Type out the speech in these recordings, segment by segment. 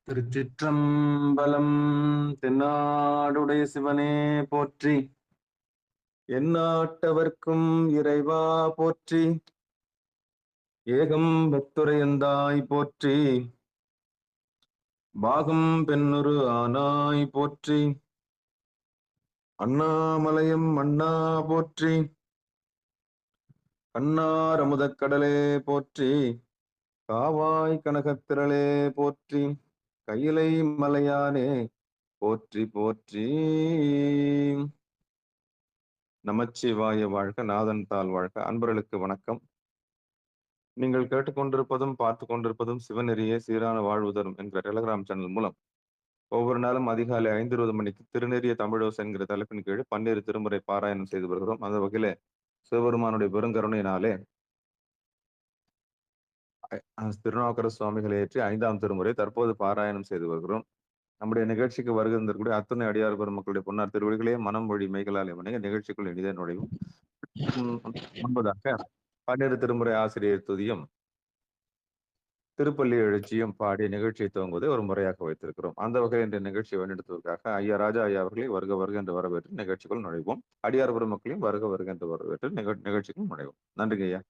திருச்சிற்றம்பலம். தென்னாடுடைய சிவனே போற்றி, எந்நாட்டவர்க்கும் இறைவா போற்றி, ஏகம் பத்துரையந்தாய் போற்றி, பாகம் பெண்ணுரு ஆனாய் போற்றி, அண்ணாமலையம் அண்ணா போற்றி, கண்ணார் அமுதக்கடலே போற்றி, காவாய் கனகத்திரளே போற்றி, கையிலை மலையானே போற்றி போற்றி. நமச்சிவாய வாழ்க, நாதன் தாள் வாழ்க. அன்பர்களுக்கு வணக்கம். நீங்கள் கேட்டுக்கொண்டிருப்பதும் பார்த்து கொண்டிருப்பதும் சிவநெறியே சீரான வாழ்வு தரும் என்கிற டெலிகிராம் சேனல் மூலம் ஒவ்வொரு நாளும் அதிகாலை 5:20 மணிக்கு திருநெறிய தமிழோசை என்கிற தலைப்பின் கீழ் 12 திருமுறை பாராயணம் செய்து வருகிறோம். அந்த வகையில சிவபெருமானுடைய பெருங்கருணையினாலே திருநாவுக்கரசு சுவாமிகளை ஏற்றி 5ஆம் திருமுறை தற்போது பாராயணம் செய்து வருகிறோம். நம்முடைய நிகழ்ச்சிக்கு வருகின்றக்கூடிய அத்துணை அடியார் பெருமக்களுடைய பொன்னார் திருவடிகளே மனம் வழி மெய்களாலே வணங்க நிகழ்ச்சிக்குள் இனிதே நுழைவும். முன்பதாக 12 திருமுறை ஆசிரியர் துதியும் திருப்பள்ளி எழுச்சியும் பாடி நிகழ்ச்சியை துவங்குவதை ஒரு முறையாக வைத்திருக்கிறோம். அந்த வகையில் இந்த நிகழ்ச்சியை வழிநடத்துவதற்காக ஐயா ராஜா ஐயா அவர்களை வருக வருக என்று வரவேற்று நிகழ்ச்சிக்குள் நுழைவோம். அடியார் பெருமக்களையும் வருக வருக என்று வரவேற்று நிகழ்ச்சிக்குள் நுழைவோம். நன்றிங்க ஐயா.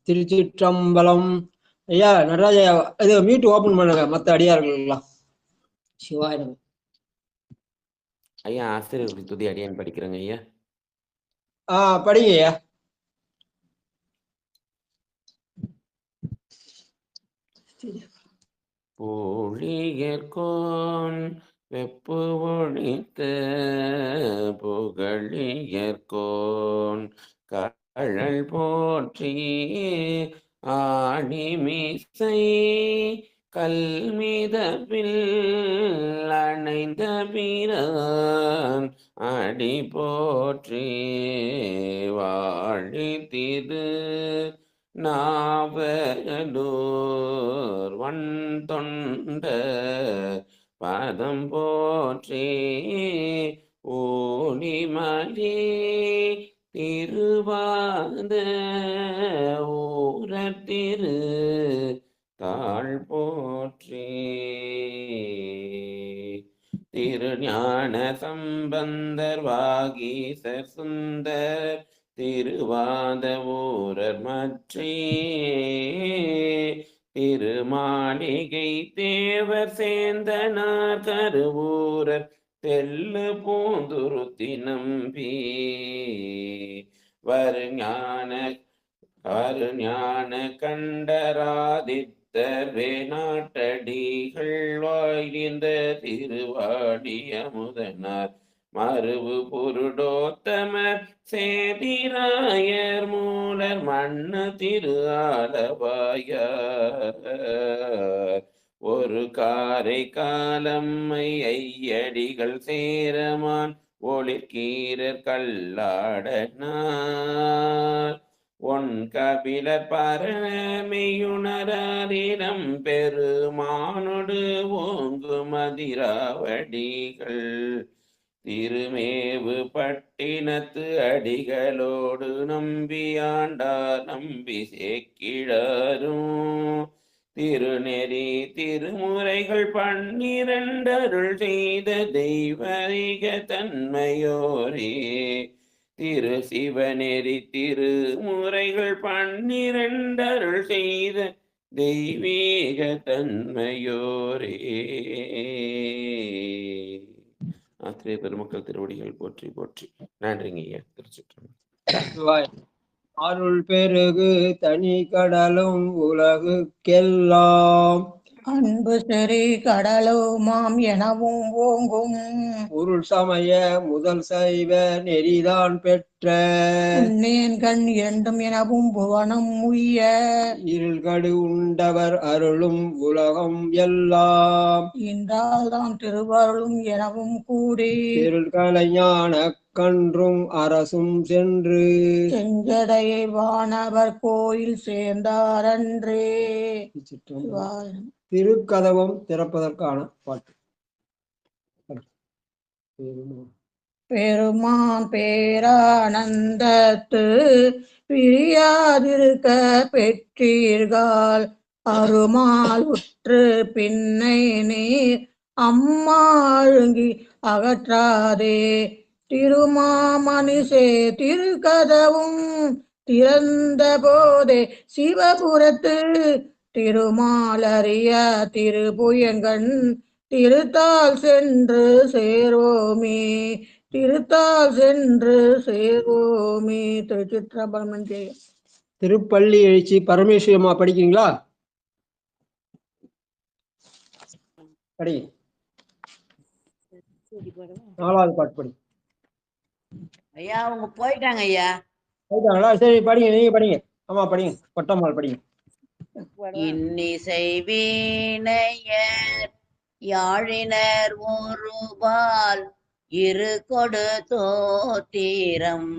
திருச்சிற்றம்பலம். ஐயா நடராஜா, இது மீட் ஓபன் பண்ணுங்க மத்த அடியார்கள் எல்லாம். சிவாயிரம் ஐயா ஆசிரியர்கள் துதி அடியான் படிக்கிறேங்க ஐயா. படிங்க ஐயா. போழியர்கோன் வெப்பு ஒழித்த புகழியர்கோன் கழல் போற்றி ஆணிமிசை கல்மிதப்பில் அணைந்த பிரான் அடி போற்றி வாழி திரு நாவலூர் வன் தொண்ட பதம் போற்றி ஊனிமலி திருவாத ஊரத்திரு தாழ் போற்றி திருஞான சம்பந்தர் வாகீசர் சுந்தர் திருவாத ஊரர் மற்றே திருமாளிகை தேவர் சேந்தனார் கருவூரர் தெல்லு பூந்துருத்தி நம்பி வருஞான கண்டராதித்தர் வேணாட்டடிகள் வாய்ந்த திருவாடிய முதனார் மருவு புருடோத்தமர் சேதிராயர் மூலர் மண்ணு திரு ஆலவாயார் ஒரு காரை காலம்மை ஐயடிகள் சேரமான் ஒளிர்கீரர் கல்லாடனார் ஒன் கபிலர் பரமையுணராரிடம் பெருமானொடு ஓங்கு மதிராவடிகள் திருமேவு பட்டினத்து அடிகளோடு நம்பியாண்டார் நம்பி சேக்கிழாரும் திருநெறி திருமுறைகள் 12 அருள் செய்த தெய்வீக தன்மையோரே திரு சிவநெறி திருமுறைகள் 12 அருள் செய்த தெய்வீக தன்மையோரே. ஆசிரியர் பெருமக்கள் திருவடிகள் போற்றி போற்றி. நன்றிங்க ஐயா. திருச்சிற்றம்பலம். அருள் பெருகு தனி கடலும் உலகுக்கெல்லாம் அன்பு சரி கடலுமாம் எனவும் ஓங்கும் உருள் சமய முதல் சைவ நெறிதான் பெற்ற கண் என்றும் எனவும் புவனம் உய்ய இருள்கடு உண்டவர் அருளும் உலகம் எல்லாம் என்றால் தான் திருவருளும் எனவும் கூடி இருள்கலைஞான கன்றும் அரசும் சென்று செஞ்சடையை வானவர் கோயில் சேர்ந்தாரன்றே. திருக்கதவம் திறப்பதற்கான பாட்டு. பெருமான் பேரானந்தத்து பிரியாதிருக்க பெற்றீர்கள் அருமால் உற்று பின்னை நீர் அம்மா அழுங்கி அகற்றாதே. திருமாமணிசே திருக்கதவும் திறந்த போதே சிவபுரத்து திருமாலறிய திருப்புயங்கண் திருத்தால் சென்று சேர்வோமே. திருத்தால் சென்று சேர்வோமே. திருச்சிற்றம்பலம். திருப்பள்ளி எழுச்சி பரமேஸ்வரமா படிக்கிறீங்களா? படி. 4வது பாட்டு படி. ஐயா அவங்க போயிட்டாங்க ஐயா. போயிட்டாங்களா? சரி படிங்க, நீங்க படிங்க. ஆமா படிங்க, கொட்டம்மாள் படிங்க. இன்னிசை வீணையர் யாழினர் ஒருபால் இரு கொடு தோத்திரம்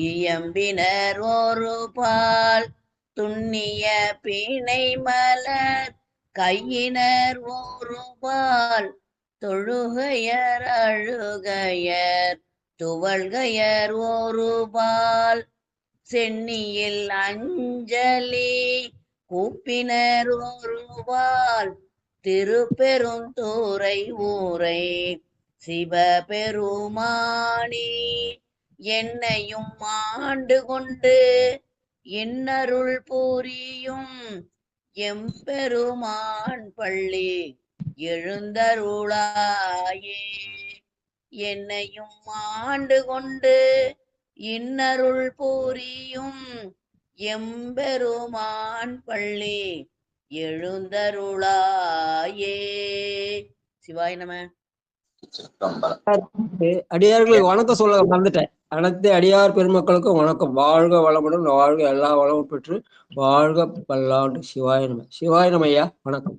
இயம்பினர் ஒருபால் துண்ணிய பிணை மலர் கையினர் ஒருபால் தொழுகையர் அழுகையர் துவள்கையர் ஒருபால் சென்னியில் அஞ்சலி கூப்பினர் ஒருபால் திருப்பெருந்துறை ஊரை சிவபெருமானி என்னையும் ஆண்டு கொண்டு இன்னருள் புரியும் எம்பெருமான் பள்ளி எழுந்தருளாயே. என்னையும் ஆண்டு கொண்டு இன்னருள் புரியும் எம்பெருமான் பள்ளி எழுந்தருளாயே. சிவாய நம. அடியார்களுக்கு வணக்கம் சொல்ல மறந்துட்டேன். அனைத்து அடியார் பெருமக்களுக்கும் வணக்கம். வாழ்க வளமுடன், வாழ்க எல்லா வளமும் பெற்று வாழ்க பல்லாண்டு. சிவாய நம. சிவாய நம ஐயா, வணக்கம்.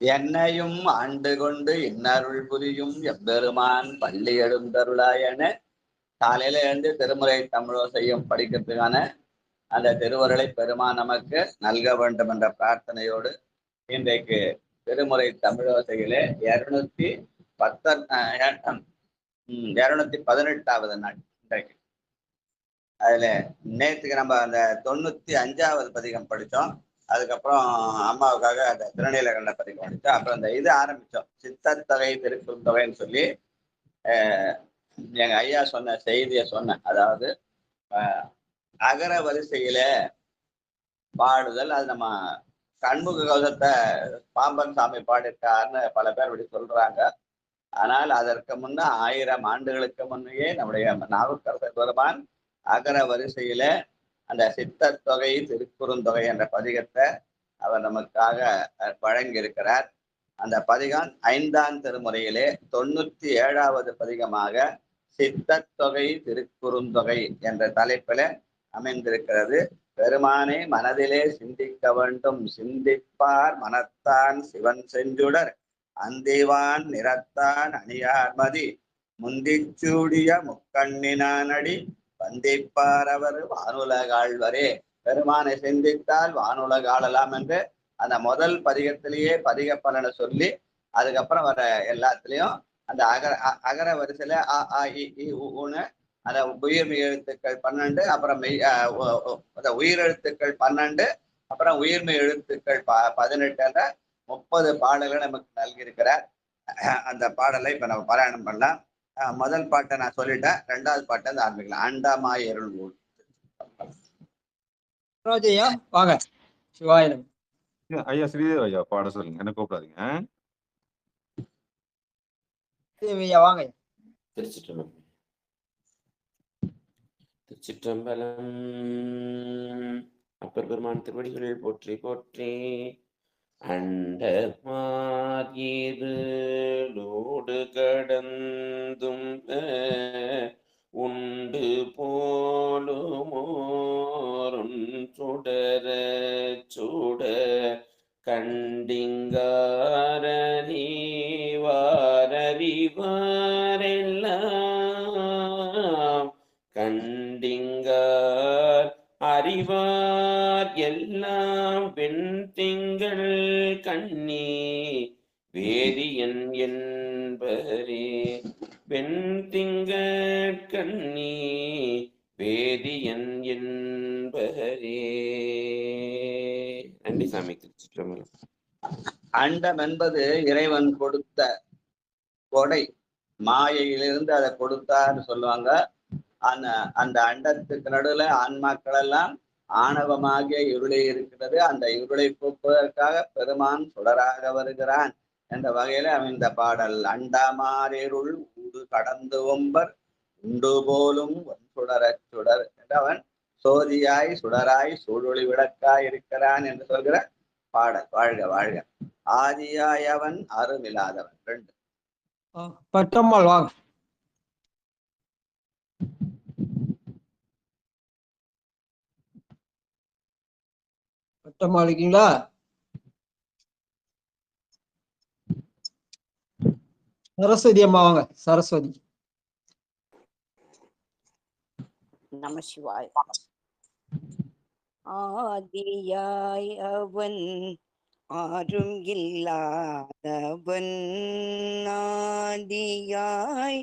என்னையும் ஆண்டு கொண்டு இன்னருள் புரியும் எம்பெருமான் பள்ளி எழுந்தருளாயன. காலையில எழுந்து திருமுறை தமிழோசையும் படிக்கிறதுக்கான அந்த திருவருளை பெருமான் நமக்கு நல்க வேண்டும் என்ற பிரார்த்தனையோடு இன்றைக்கு திருமுறை தமிழோசையிலே 218வது நாள் இன்றைக்கு. அதுல நேற்றுக்கு நம்ம அந்த 95வது பதிகம் படித்தோம். அதுக்கப்புறம் அம்மாவுக்காக அந்த திருநீலகண்ட பதிகம் படித்தோம். அப்புறம் அந்த இது ஆரம்பித்தோம், சித்தத்தொகை திருக்குறுந்தொகைன்னு சொல்லி எங்க ஐயா சொன்ன செய்தியை சொன்னேன். அதாவது அகர வரிசையில பாடுதல், அது நம்ம கண்முக கவசத்தை பாம்பன் சாமி பாடிட்டார்னு பல பேர் இப்படி சொல்றாங்க. ஆனால் அதற்கு முன்ன 1000 ஆண்டுகளுக்கு முன்னையே நம்முடைய நாவுக்கரசர் பெருமான் அகர வரிசையில அந்த சித்தத்தொகை திருக்குறுந்தொகை என்ற பதிகத்தை அவர் நமக்காக வழங்கியிருக்கிறார். அந்த பதிகம் 5ஆம் திருமுறையிலே 97வது பதிகமாக சித்தத்தொகை திருக்குறுந்தொகை என்ற தலைப்பில அமைந்திருக்கிறது. பெருமானை மனதிலே சிந்திக்க வேண்டும், சிந்திப்பார் மனத்தான் சிவன் செஞ்சுடர் அந்திவான் நிறத்தான் அணியார்மதி முந்திச்சூடிய முக்கண்ணினானடி வந்திப்பார் அவர் வானுலகாழ்வரே. பெருமானை சிந்தித்தால் வானுலகாளலாம் என்று அந்த முதல் பதிகத்திலேயே பதிக பலனை சொல்லி, அதுக்கப்புறம் வர எல்லாத்துலயும் அந்த அகர வரிசையில அ ஆ இ ஊன்னு அந்த உயிர்மெய் எழுத்துக்கள் 12, அப்புறம் உயிரெழுத்துக்கள் 12, அப்புறம் உயிர்மெய் எழுத்துக்கள் 18 என்ற 30 பாடல்களை நமக்கு நல்கியிருக்கிறார். அந்த பாடலை இப்ப நம்ம பாராயணம் பண்ணலாம். முதல் பாட்டை நான் சொல்லிட்டேன், 2வது பாட்டை வந்து ஆரம்பிக்கலாம். அண்டமாய் அருள் ஊர். வாங்க. சிவாயிரம். ஐயா ஸ்ரீதேவ் ஐயா பாட சொல்லுங்க, என்ன கூப்பிடாதீங்க. வாங்க. திருச்சிற்றம்பலம். திருச்சிற்றம்பலம். அப்பர் பெருமான் திருவடிகள் போற்றி போற்றி. அண்டமாயிரோடு கடந்தும் உண்டு போலுமோருன் சுடர சுட கண்டிங்காரறிவாரெல்லாம் கண்டிங்கார் அறிவார் எல்லாம் வெண்திங்கள் கண்ணி வேதியன் என்பரே. வெண்திங்கள் கண்ணி வேதியன் என்பரே. நன்றி சாமி. திருச்சிற்றம்பலம். அண்டம் என்பது இறைவன் கொடுத்த கொடை, மாயையிலிருந்து அதை கொடுத்தான்னு சொல்லுவாங்க. அந்த அண்டத்துக்கு நடுவுல ஆன்மாக்கள் எல்லாம் ஆணவமாகிய இருளை இருக்கிறது. அந்த இருளை போக்குவதற்காக பெருமான் சுடராக வருகிறான் என்ற வகையில அமைந்த பாடல். அண்டமாறிருள் ஊடு கடந்து ஒம்பர் உண்டு போலும் சுடரச் சுடர் என்றவன் சோதியாய் சுடராய் சூழொளி விளக்காய் இருக்கிறான் என்று சொல்கிற பாடல். வாழ்க வாழ்க. ஆதியாய் அவன் அருமில்லாதவன். 2. பட்டம்மாள் வாங்க. பட்டம்மா இருக்கீங்களா? சரஸ்வதி அம்மா வாங்க. சரஸ்வதி. நம சிவாய். ஆதியாய் அவன் ஆரும் இல்லாதவன், ஆதியாய்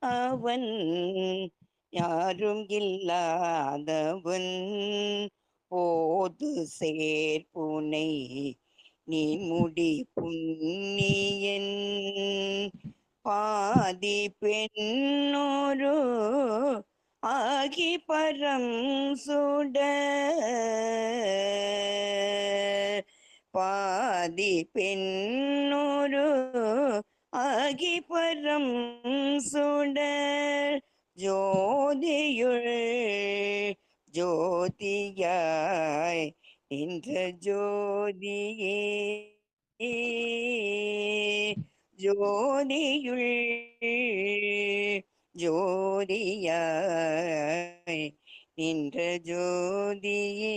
அவன் யாரும் இல்லாதவன், போது சேர்ப்புனை நீ முடி புண்ணியன், பாதி பெண்ணொரு ஆகி பரம் சுடர், பாதி பெண்ணொரு ஆகி பரம் சுடர், ஜோதியுள் ஜோதியாய் நின்ற ஜோதியே, ஜோதியுள் ஜோதியாய் நின்ற ஜோதியே.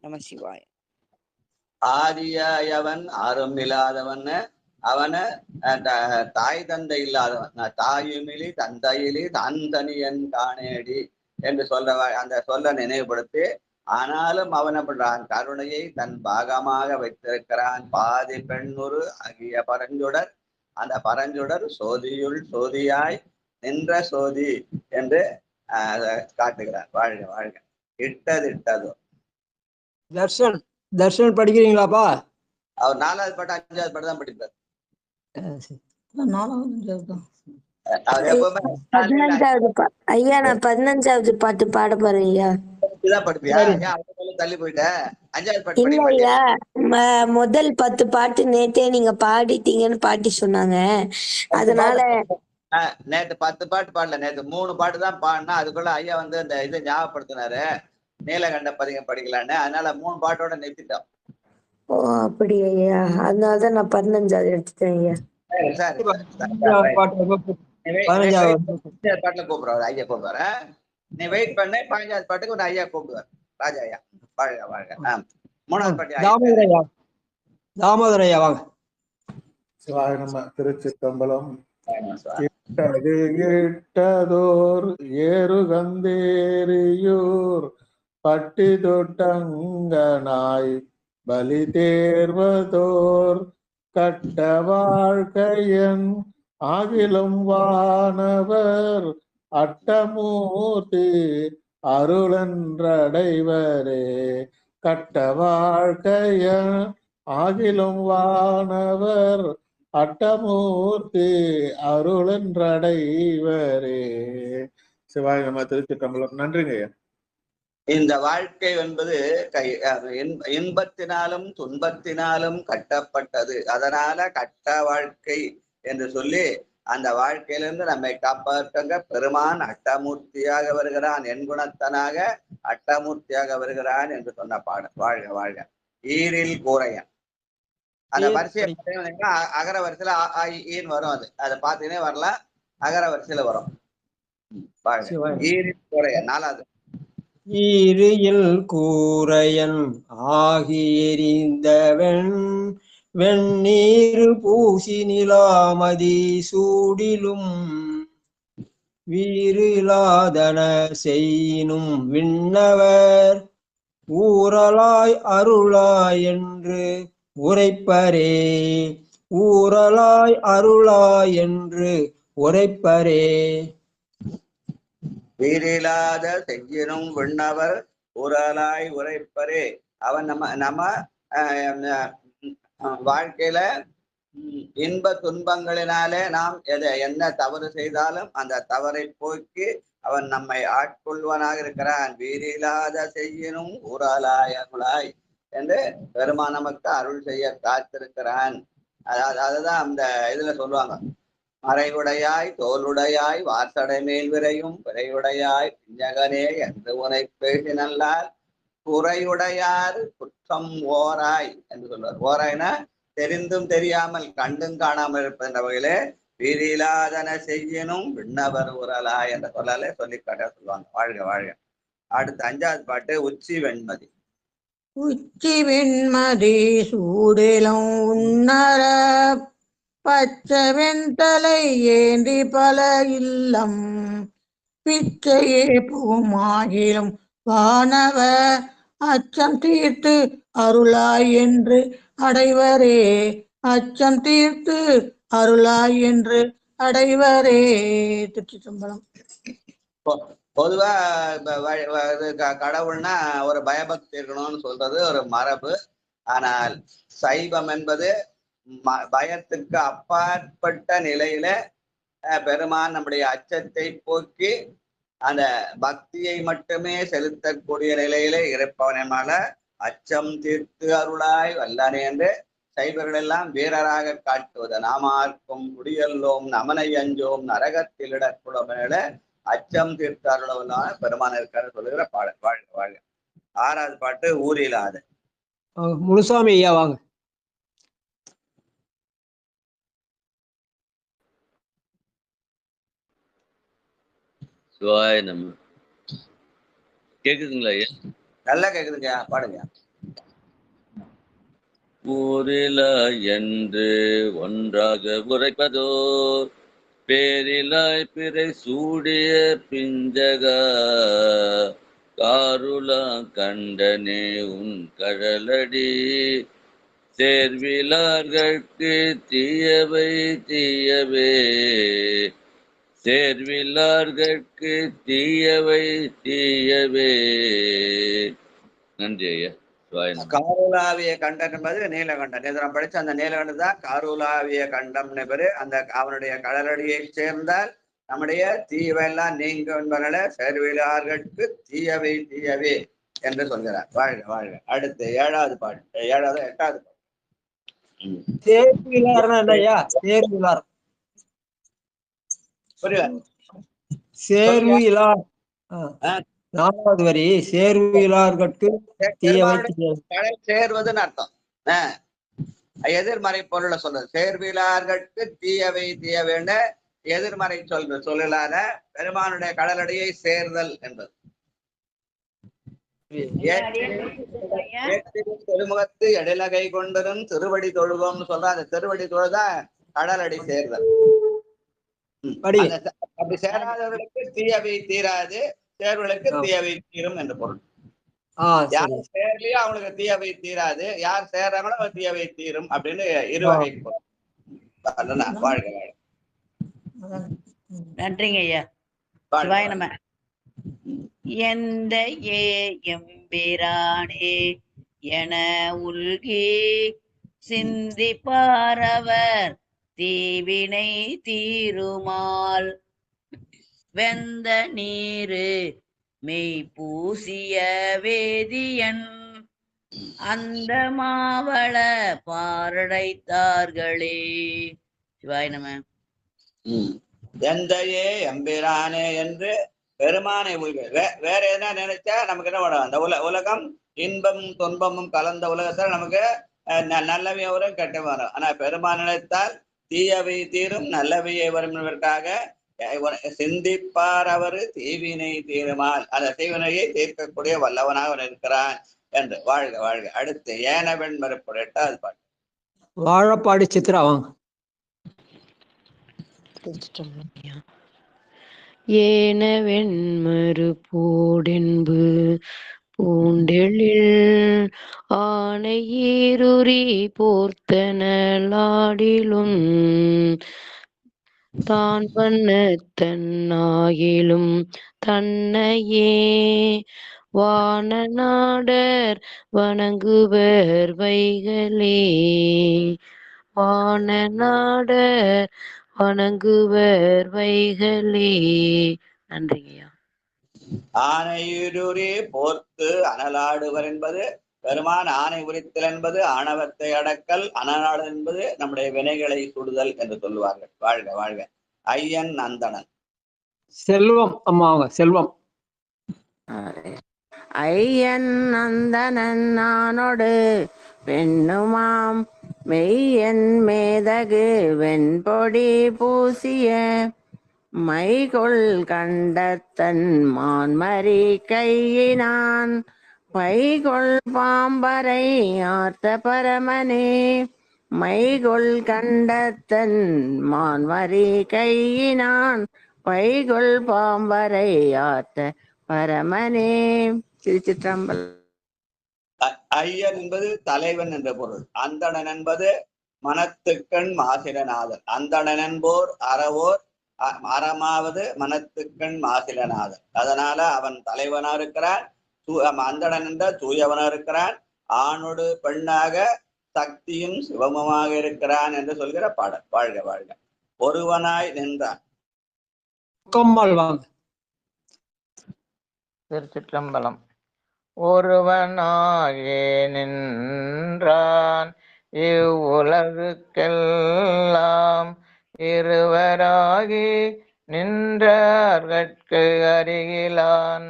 நம சிவாய. ஆதியாயவன் ஆறும் இல்லாதவன், அவனை தாய் தந்தை இல்லாதவன், தாயுமிலி தந்தையிலி தந்தனியன் காணேடி என்று அந்த சொல்ல நினைவுபடுத்தி, ஆனாலும் அவன் பண்றான் கருணையை தன் பாகமாக வைத்திருக்கிறான். பாதி பெண்ணுரு ஆகிய பரஞ்சுடர், அந்த பரஞ்சுடர் சோதியுள் சோதியாய் நின்ற சோதி என்று காட்டுகிறார். வாழ்க வாழ்க. இட்டதோ தர்ஷன் படிக்கிறீங்களாப்பா? அவர் 4வது பாட்டு 5வது பாட்டு தான் படிப்பார். 4வது அவர் எப்பவுமே 15வது ஐயா, நான் 15வது பாட்டு பாட போறேன் ஐயா. படிப்பியா? தள்ளி போயிட்ட. 5வது பாட்டு இல்ல ஐயா, முதல் 10 பாட்டு நேத்தே நீங்க பாடிட்டீங்கன்னு பாட்டி சொன்னாங்க. அதனால நேத்து 10 பாட்டு பாடல, நேத்து 3 பாட்டு தான் பாடினா. அதுக்குள்ள ஐயா வந்து அந்த இதை ஞாபகப்படுத்தினாரு, நீலகண்ட பதிகம் படிக்கலான்னு. அதனால 3 பாட்டோட நிறுத்திட்டோம். ஓ அப்படி ஐயா, அதனாலதான் நான் 15வது எடுத்துட்டேன் ஐயா. பாட்டுல கூப்பிடுறாரு ஐயா, கூப்பிடுறாரு. நீ வெயிட் பண்ண. 15வது பாட்டுக்கு ஒரு ஐயா கூப்பிடுவார். ராஜா ஐயா வாழ்க வாழ்க. 3வது பாட்டு தாமோதரையா வாங்க. சிவாய நம. திருச்சிற்றம்பலம். இட்டதோர் ஏறுகந்தேரியூர் பட்டி தொட்டங்கனாய் பலி தேர்வதோர் கட்ட வாழ்க்கையன் ஆகிலும் வானவர் அட்டமூர்த்தி அருளன்றடைவரே, கட்ட வாழ்க்கையன் ஆகிலும் வானவர் அட்டமூர்த்தி அருளன்றடைவரே. சிவாய நம. திருச்சிற்றம்பலம். நன்றிங்க ஐயா. இந்த வாழ்க்கை என்பது இன்பத்தினாலும் துன்பத்தினாலும் கட்டப்பட்டது. அதனால கட்ட வாழ்க்கை என்று சொல்லி அந்த வாழ்க்கையிலிருந்து நம்மை காப்பாற்றுங்க பெருமான் அட்டமூர்த்தியாக வருகிறான், என் குணத்தனாக அட்டமூர்த்தியாக வருகிறான் என்று சொன்ன பாடல். வாழ்க வாழ்க. ஈரில் கூரையன். அந்த வரிசையை அகர வரிசையில ஈன்னு வரும். அதை பார்த்தீங்கன்னா வரலாம், அகர வரிசையில வரும். ஈரில் கூரையன் 4வது. ஈரியில் கூரையன் ஆகி எரிந்தவன் வெண்ணீரு பூசி நிலாமதி சூடிலும் வீரிலாதன செய்யினும் விண்ணவர் ஊரலாய் அருளாய் என்று உரைப்பரே, ஊரலாய் அருளாய் என்று உரைப்பரே. வீரிலாத செய்யினும் விண்ணவர் உரலாய் உரைப்பரே. அவன் நம்ம வாழ்க்கையில இன்ப துன்பங்களினாலே நாம் என்ன தவறு செய்தாலும் அந்த தவறை போக்கி அவன் நம்மை ஆட்கொள்வனாக இருக்கிறான். வீரில்லாத செய்யணும் ஊராலாய் என்று பெருமான் நமக்கு அருள் செய்ய காத்திருக்கிறான். அதுதான் அந்த இதுல சொல்லுவாங்க, மறைவுடையாய் தோலுடையாய் வாசடை மேல் விரையும் பிறையுடையாய் பிஞ்சகனே என்று உனை பேசினல்லால் குறையுடையார் குற்றம் ஓராய் என்று சொல்வார். ஓராய்னா தெரிந்தும் தெரியாமல் கண்டும் காணாமல் இருப்பென்ற வகையிலே வீரில்லாதன செய்யணும் விண்ணவர் உரலாய் என்ற சொல்லாலே சொல்லி காட்ட சொல்லுவாங்க. வாழ்க வாழ்க. அடுத்த 5வது பாட்டு உச்சி வெண்மதி. உச்சி வெண்மதி சூடிலும் உன்னர பச்சை வெண்தலை ஏந்தி பல இல்லம் பிச்சையே பூமாகிலும் வானவ அச்சம் தீர்த்து அருளாய் என்று அடைவரே. அச்சம் தீர்த்து அருளாய் என்று அடைவரே. திருச்சிற்றம்பலம். பொதுவா கடவுள்னா ஒரு பயபக்தி இருக்கணும்னு சொல்றது ஒரு மரபு. ஆனால் சைவம் என்பது பயத்துக்கு அப்பாற்பட்ட நிலையில பெருமான் நம்முடைய அச்சத்தை போக்கி அந்த பக்தியை மட்டுமே செலுத்தக்கூடிய நிலையிலே இருப்பவனால அச்சம் தீர்த்து அருளாய் வல்லானே என்று சைவர்கள் எல்லாம் வீரராக காட்டுவது. நாமார்க்கும் குடியல்லோம் நமனை அஞ்சோம் நரகத்தில் இடக்குளமேல அச்சம் தீர்த்து அருளவனான பெருமான் இருக்காரு சொல்லுகிற பாடல். வாழ்க வாழ்க. 6வது பாட்டு ஊரிலாத. முனுசாமி ஐயா வாங்க. சிவாய நம்ம கேக்குதுங்களா ஐயா? நல்லா கேக்குதுங்க, பாடுங்க. ஊரில என்று ஒன்றாக உரைப்பதோ பேரிலாய் பிறை சூடிய பிஞ்சக காருலா கண்டனே உன் கழலடி சேர்விலார்கட்கு தீயவை தீயவே சேர்விலார்கட்கு தீயவை தீயவே. நன்றி ஐயா. காருலாவிய கண்டம் என்பது நீலகண்டன். இதை படிச்ச அந்த நீலகண்டம் தான் காருலாவிய கண்டம் பேரு. அந்த அவனுடைய கடலடியை சேர்ந்தால் நம்முடைய தீவெல்லாம் நீங்க என்பதனால சேர்விலார்கட்கு தீயவை தீயவே என்று சொல்கிறார். வாழ்க வாழ்க. அடுத்து 7வது பாட்டு. 8வது பாட்டு. சேர்விலார்னா என்னய்யா? சேர்விலார் சேர்விலார் 4வது வரி. சேர்விலார்கட்கு தீயவை கடல் சேர்வதுன்னு அர்த்தம். எதிர்மறை பொருளை சொல்றது. சேர்விலார்கட்கு தீயவை தீயவேன்னு எதிர்மறை சொல்லலான பெருமானுடைய கடலடியை சேர்தல் என்பது. திருமுகத்து எழிலகை கொண்டதும் திருவடி தொழுவோம்னு சொல்ற அந்த திருவடி தொழுதான் கடலடி சேர்தல். அப்படி சேராதவர்களுக்கு தீயவை தீராது, சேர்வர்களுக்கு தீயவை தீரும் என்று பொருள். யார் சேர்லையோ அவங்களுக்கு தீயவை தீராது, யார் சேர்றாங்களோ அவர் தீயவை தீரும் அப்படின்னு இருவகை பொருள். வாழ்க. நன்றிங்க ஐயா. சிவாய நம. எந்த எம்பிரானே என உள்கி சிந்திப்பாரவர் தீவினை தீருமால் வெந்த நீரு மெய் பூசிய வேதியன் அந்த மாவள பாரடைத்தார்களே. சிவாய நம. எந்தையே எம்பிரானே என்று பெருமானை வேற என்ன நினைச்சா நமக்கு என்ன பண்ணும்? அந்த உலகம் இன்பம் துன்பமும் கலந்த உலகத்துல நமக்கு நல்லவை வரும் கெட்ட வரும். ஆனா பெருமான் நினைத்தால் தீயவை தீரும் நல்லவையை வரும் என்பதற்காக சிந்திப்பார் அவர் தீவினை தீருமால் அந்த தீவினையை தீர்க்கக்கூடிய வல்லவனாக அவன் இருக்கிறான் என்று. வாழ்க வாழ்க. அடுத்து ஏனவெண் மறுப்பு 8வது பாட்டு. வாழப்பாடி சித்ரா வாங்க. ஏனவெண்மறு பூடென்பு பூண்டெழில் ஆனை ஈருரி போர்த்தனலாடிலும் தான் பண்ண தன்னாயிலும் தன்னையே வானநாடர் வணங்குவர் வைகளே. வானநாடர் வணங்குவர் வைகளே. நன்றிங்கய்யா. ஆனையுரே போர்த்து அனலாடுவர் என்பது பெருமான். ஆணை உரித்தல் என்பது ஆணவத்தை அடக்கல், அனலாடு என்பது நம்முடைய வினைகளை சுடுதல் என்று சொல்லுவார்கள். வாழ்க வாழ்க. ஐயன் நந்தனன். செல்வம் அம்மா அவங்க செல்வம். ஐயன் நந்தனன் நானொடு பெண்ணுமாம் மெய்யன் மேதகு வெண்பொடி பூசிய மைகொள் கண்டத்தன் மான்மரி கையினான் பைகொள் பாம்பரை ஆர்த்த பரமனே. மைகொள் கண்டத்தன் மான்மரி கையினான் பைகொள் பாம்பரை ஆர்த்த பரமனே. திருச்சிற்றம்பலம். ஐயன் என்பது தலைவன் என்ற பொருள். அந்தணன் என்பது மனத்துக்கண் மாசிலநாதன். அந்தணன் என்போர் அறவோர், அறமாவது மனத்துக்கண் மாசிலநாதன். அதனால அவன் தலைவனா இருக்கிறான். அந்தணன் என்ற தூயவனா இருக்கிறான். ஆணோடு பெண்ணாக சக்தியும் சிவமுமாக இருக்கிறான் என்று சொல்கிற பாடல். வாழ்க வாழ்க. ஒருவனாய் நின்றான். திருச்சிற்றம்பலம். ஒருவனாகே நின்றான் இவ்வுலகுக்கெல்லாம் இருவராகி நின்றார்கட்கு அருகிலான்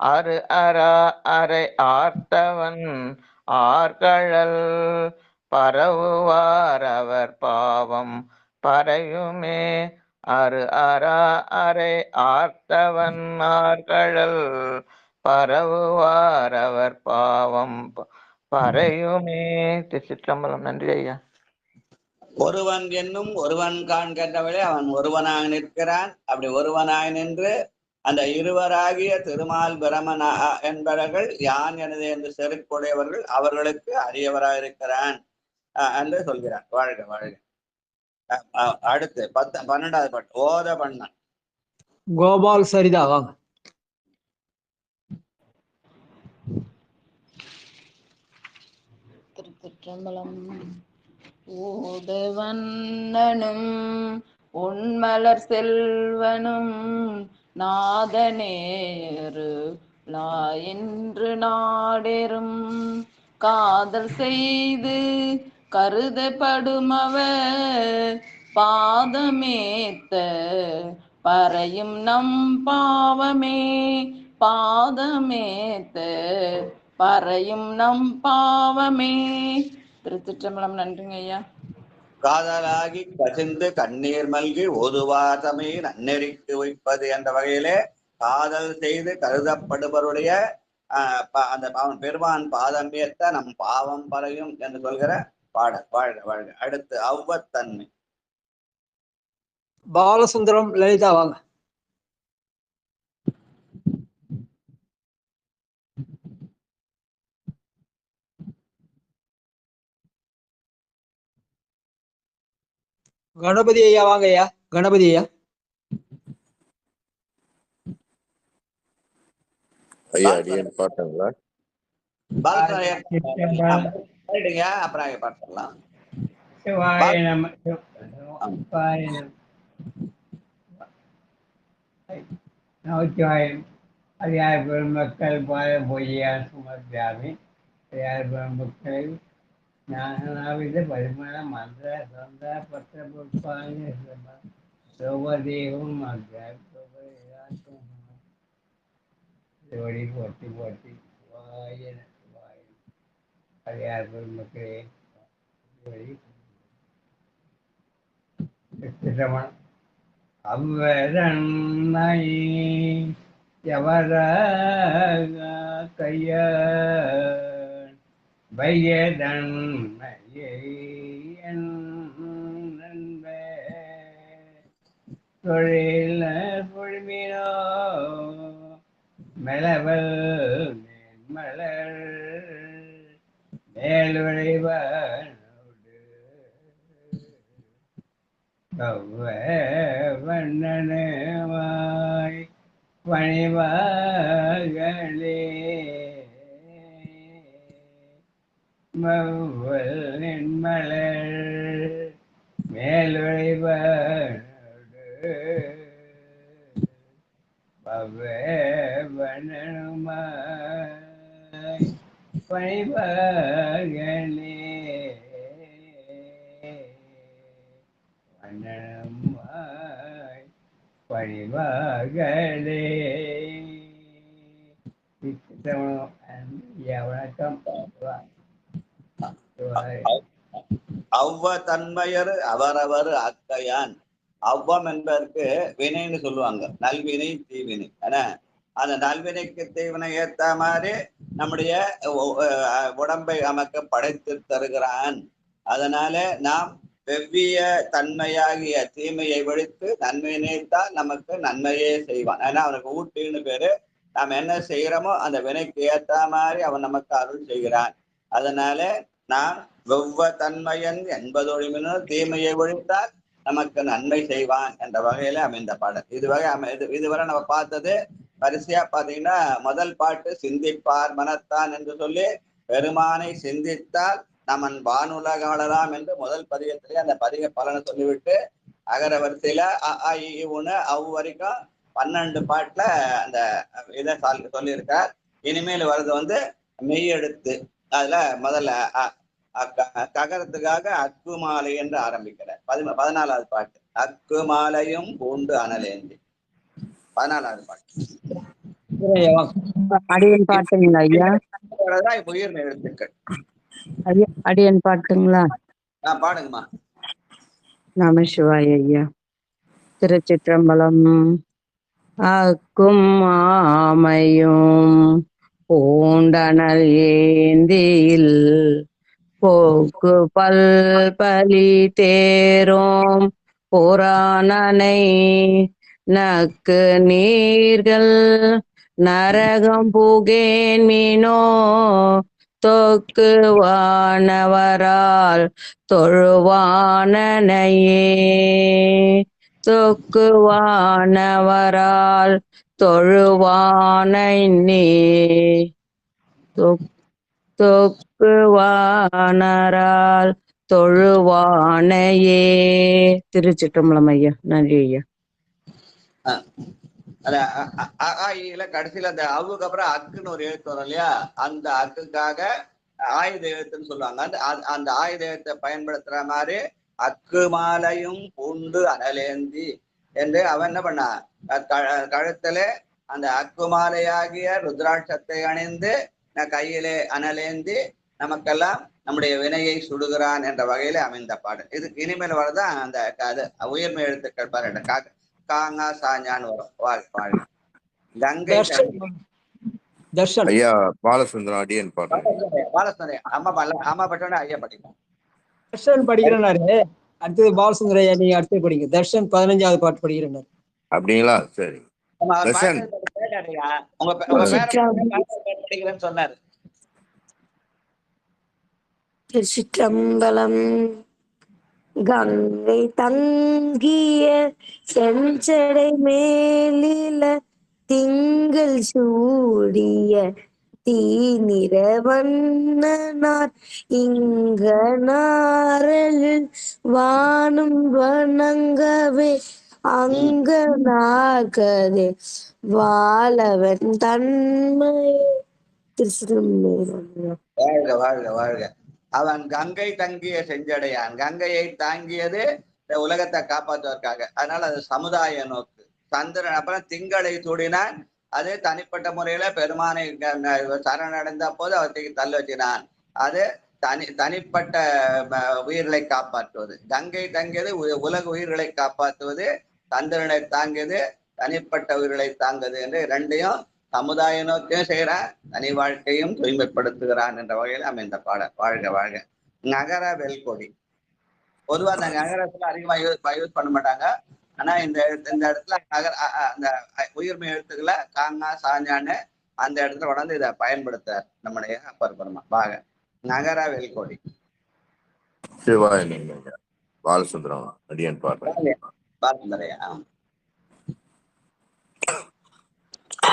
அரு அரா அரை ஆர்த்தவன் ஆர்கழல் பரவுவார் அவர் பாவம் பறையுமே. அரு அரா அரை ஆர்த்தவன் ஆர்கழல் பரவுவார் அவர் பாவம் பறையுமே. திருச்சிற்றம்பலம். நன்றி ஐயா. ஒருவன் என்னும் ஒருவன் காண்கின்றவளே அவன் ஒருவனாக நிற்கிறான். அப்படி ஒருவனாய் நின்று அந்த இருவராகிய திருமால் பிரமன் என்பவர்கள் யான் எனது என்று செருக்குடையவர்கள் அவர்களுக்கு அரியவராக இருக்கிறான் என்று சொல்கிறான். வாழ்க வாழ்க. அடுத்து 12வது பாட்டு. ஓத பண்ணன். கோபால் சரிதா வாங்க. திருச்சிற்றம்பலம். ஓதவண்ணனும் உண்மலர் செல்வனும் நாதனேரு என்று நாடெரும் காதல் செய்து கருதப்படுமவர் பாதமேத்த பறையும் நம் பாவமே. பாதமேத்த பறையும் நம் பாவமே. திருச்சிற்றம்பலம். நன்றிங்க ஐயா. காதலாகி கசிந்து கண்ணீர் மல்கி ஓதுவாதமே நன்னெறிக்கு வைப்பது என்ற வகையிலே காதல் செய்து கருதப்படுபவருடைய அந்த பெருமான் பாதம் ஏற்ற நம் பாவம் பறையும் என்று சொல்கிற பாடல். வாழ்க வாழ்க. அடுத்து அவ்வத்தன்மை. பாலசுந்தரம் லலிதா வாங்க. கணபதி ஐயா வாங்க ஐயா. கணபதி ஐயா. ஐயா அடியன் பாட்டுங்களா? அப்புறம் பார்த்துக்கலாம். நமச்சிவாயம். அதிகார பெருமக்கள் பாத பொய்யான் சுமத்தியாமி அதிகார பெருமக்களை ஞானவித பரிமள மந்திர சந்த பத்திர புஷ்பாங்க சோபதேவம் போட்டி போட்டி வாயன வாயன். அதிகார பெருமக்களே சிரமணம். அவ்வரண்மை எவர கைய வையதன்மையை தொழில் பொழிமினோ மெலவல் மேன்மலர் மேலுழைவனோடு வண்ணனமாய் பணிவாகளே மவ்வல் நென்மலர் மேலுழைவனோடு பவனுமாய் பணிவாகளே வண்ணமாய் பணிவாகளே. வணக்கம். அவ்வ தன்மையர் அவரவர் அக்கையான். அவ்வம் என்பதற்கு வினைன்னு சொல்லுவாங்க, நல்வினை தீவினை. ஆனா அந்த நல்வினைக்கு தீவினை ஏத்த மாதிரி நம்முடைய உடம்பை நமக்கு படைத்து தருகிறான். அதனால நாம் வெவ்விய தன்மையாகிய தீமையை ஒழித்து நன்மை நினைத்தால் நமக்கு நன்மையே செய்வான். ஏன்னா அவனுக்கு ஊட்டின்னு பேரு. நாம் என்ன செய்கிறோமோ அந்த வினைக்கு ஏற்ற மாதிரி அவன் நமக்கு அருள் செய்கிறான். அதனால நாம் வெவ்வ தன்மையன் என்பதொழிமினும் தீமையை ஒழித்தால் நமக்கு நன்மை செய்வான் என்ற வகையில அமைந்த பாடல். இதுவரை நம்ம பார்த்தது வரிசையா பாத்தீங்கன்னா, முதல் பாட்டு சிந்திப்பார் மனத்தான் என்று சொல்லி பெருமானை சிந்தித்தால் நமன் வானுலக வாழலாம் என்று முதல் பதிகத்திலே அந்த பதிக பலனை சொல்லிவிட்டு அகர வரிசையில அவ் வரைக்கும் 12 பாட்டுல அந்த இதை சொல்லியிருக்கார். இனிமேல் வர்றது மெய்யெழுத்து. அதுல முதல்ல ககரத்துக்காக அக்கு மாலை என்று ஆரம்பிக்கிறார். 14வது பாட்டு அக்கு மாலையும் பூண்டு அனலேந்தி. 14வது பாட்டு அடியன் பாட்டுங்களா ஐயா? உயிர் எழுத்துக்கள். அடியன் பாட்டுங்களா? பாடுங்கம்மா. நம சிவாய ஐயா. திருச்சிற்றம்பலம். அக்கும் ஆமையும் பூண்டனல் ஏந்தியில் போக்கு பல்பலி தேரோம் புராணனை நக்கு நீர்கள் நரகம் புகேன் மீனோ தொக்கு வானவரால் தொழுவானனையே தொக்கு வானவரால் தொழுவானே தொக்கு வானரால் தொழுவானையே. திருச்சிற்றம்பலம் ஐயா. நன்றி ஐயா. கடைசியில அந்த அவுக்கு அப்புறம் அக்குன்னு ஒரு எழுத்து வரும் இல்லையா? அந்த அக்குக்காக ஆயுத எழுத்துன்னு சொல்லுவாங்க. அந்த ஆயுத எழுத்தை பயன்படுத்துற மாதிரி அக்கு மாலையும் பூண்டு அனலேந்தி என்று அவன் என்ன பண்ணா, கழுத்துல அந்த அக்கு மாலையாகிய ருத்ராட்சத்தை அணிந்து கையிலே அனலேந்தி நமக்கெல்லாம் நம்முடைய வினையை சுடுகிறான் என்ற வகையில அமைந்த பாடல். இதுக்கு இனிமேல் வரதான் அந்த உயிர்மை எழுத்துக்கள் பாருங்க. காங்கா சாஞ்சான்னு வரும். வாழ் கங்கை ஐயா பாலசுந்தரம் அடியன் பாடுறேன். பாலசுந்தரம் அம்மா பட்டோட ஐயா படிக்கும். தர்ஷன் படிக்கிறேன்னாரு. அடுத்தது பாலசுந்தரம் ஐயா நீங்க அடுத்து படிங்க. தர்ஷன் 15வது பாட்டு படிக்கிறேன்னாரு. அப்படிங்களா? சரி. சொன்னாரு. திருச்சிற்றம்பலம். கங்கை தங்கிய செஞ்சடை மேலில திங்கள் சூடிய தீநிறவண்ணனார் இங்கனாரில் வானும் வணங்கவே அங்கனாகதே வாழவன் தன்மை. வாழ்க வாழ்க வாழ்க. அவன் கங்கை தங்கிய செஞ்சடையான். கங்கையை தாங்கியது இந்த உலகத்தை காப்பாற்றுவதற்காக. அதனால அது சமுதாய நோக்கு. சந்திரன் அப்புறம் திங்களை சூடினான். அது தனிப்பட்ட முறையில பெருமானை சரணடைந்த போது அவற்றை தள்ள வச்சினான். அது தனிப்பட்ட உயிர்களை காப்பாற்றுவது. கங்கை தங்கியது உலக உயிர்களை காப்பாற்றுவது. சந்திரனை தாங்கியது தனிப்பட்ட உயிர்களை தாங்குது என்று ரெண்டையும் சமுதாய நோக்கையும் செய்கிறான், தனி வாழ்க்கையும் தூய்மைப்படுத்துகிறான் என்ற வகையில் அமைந்த பாடல். வாழ்க வாழ்க. நகர வெல்கொடி. பொதுவா அந்த நகரத்துல அதிகமா யூஸ் பண்ண மாட்டாங்க. ஆனா இந்த இடத்துல அந்த உயிர்மை எழுத்துக்களை காங்கா சாஞ்சான்னு அந்த இடத்துல உடனே இதை பயன்படுத்த நம்முடைய அப்பர் பெருமா. வாக நகர வெல்கொடி. சிவாய நீங்க பாலசுந்தரம் அடியன் பாடுறேன். பாலசுந்தரையா.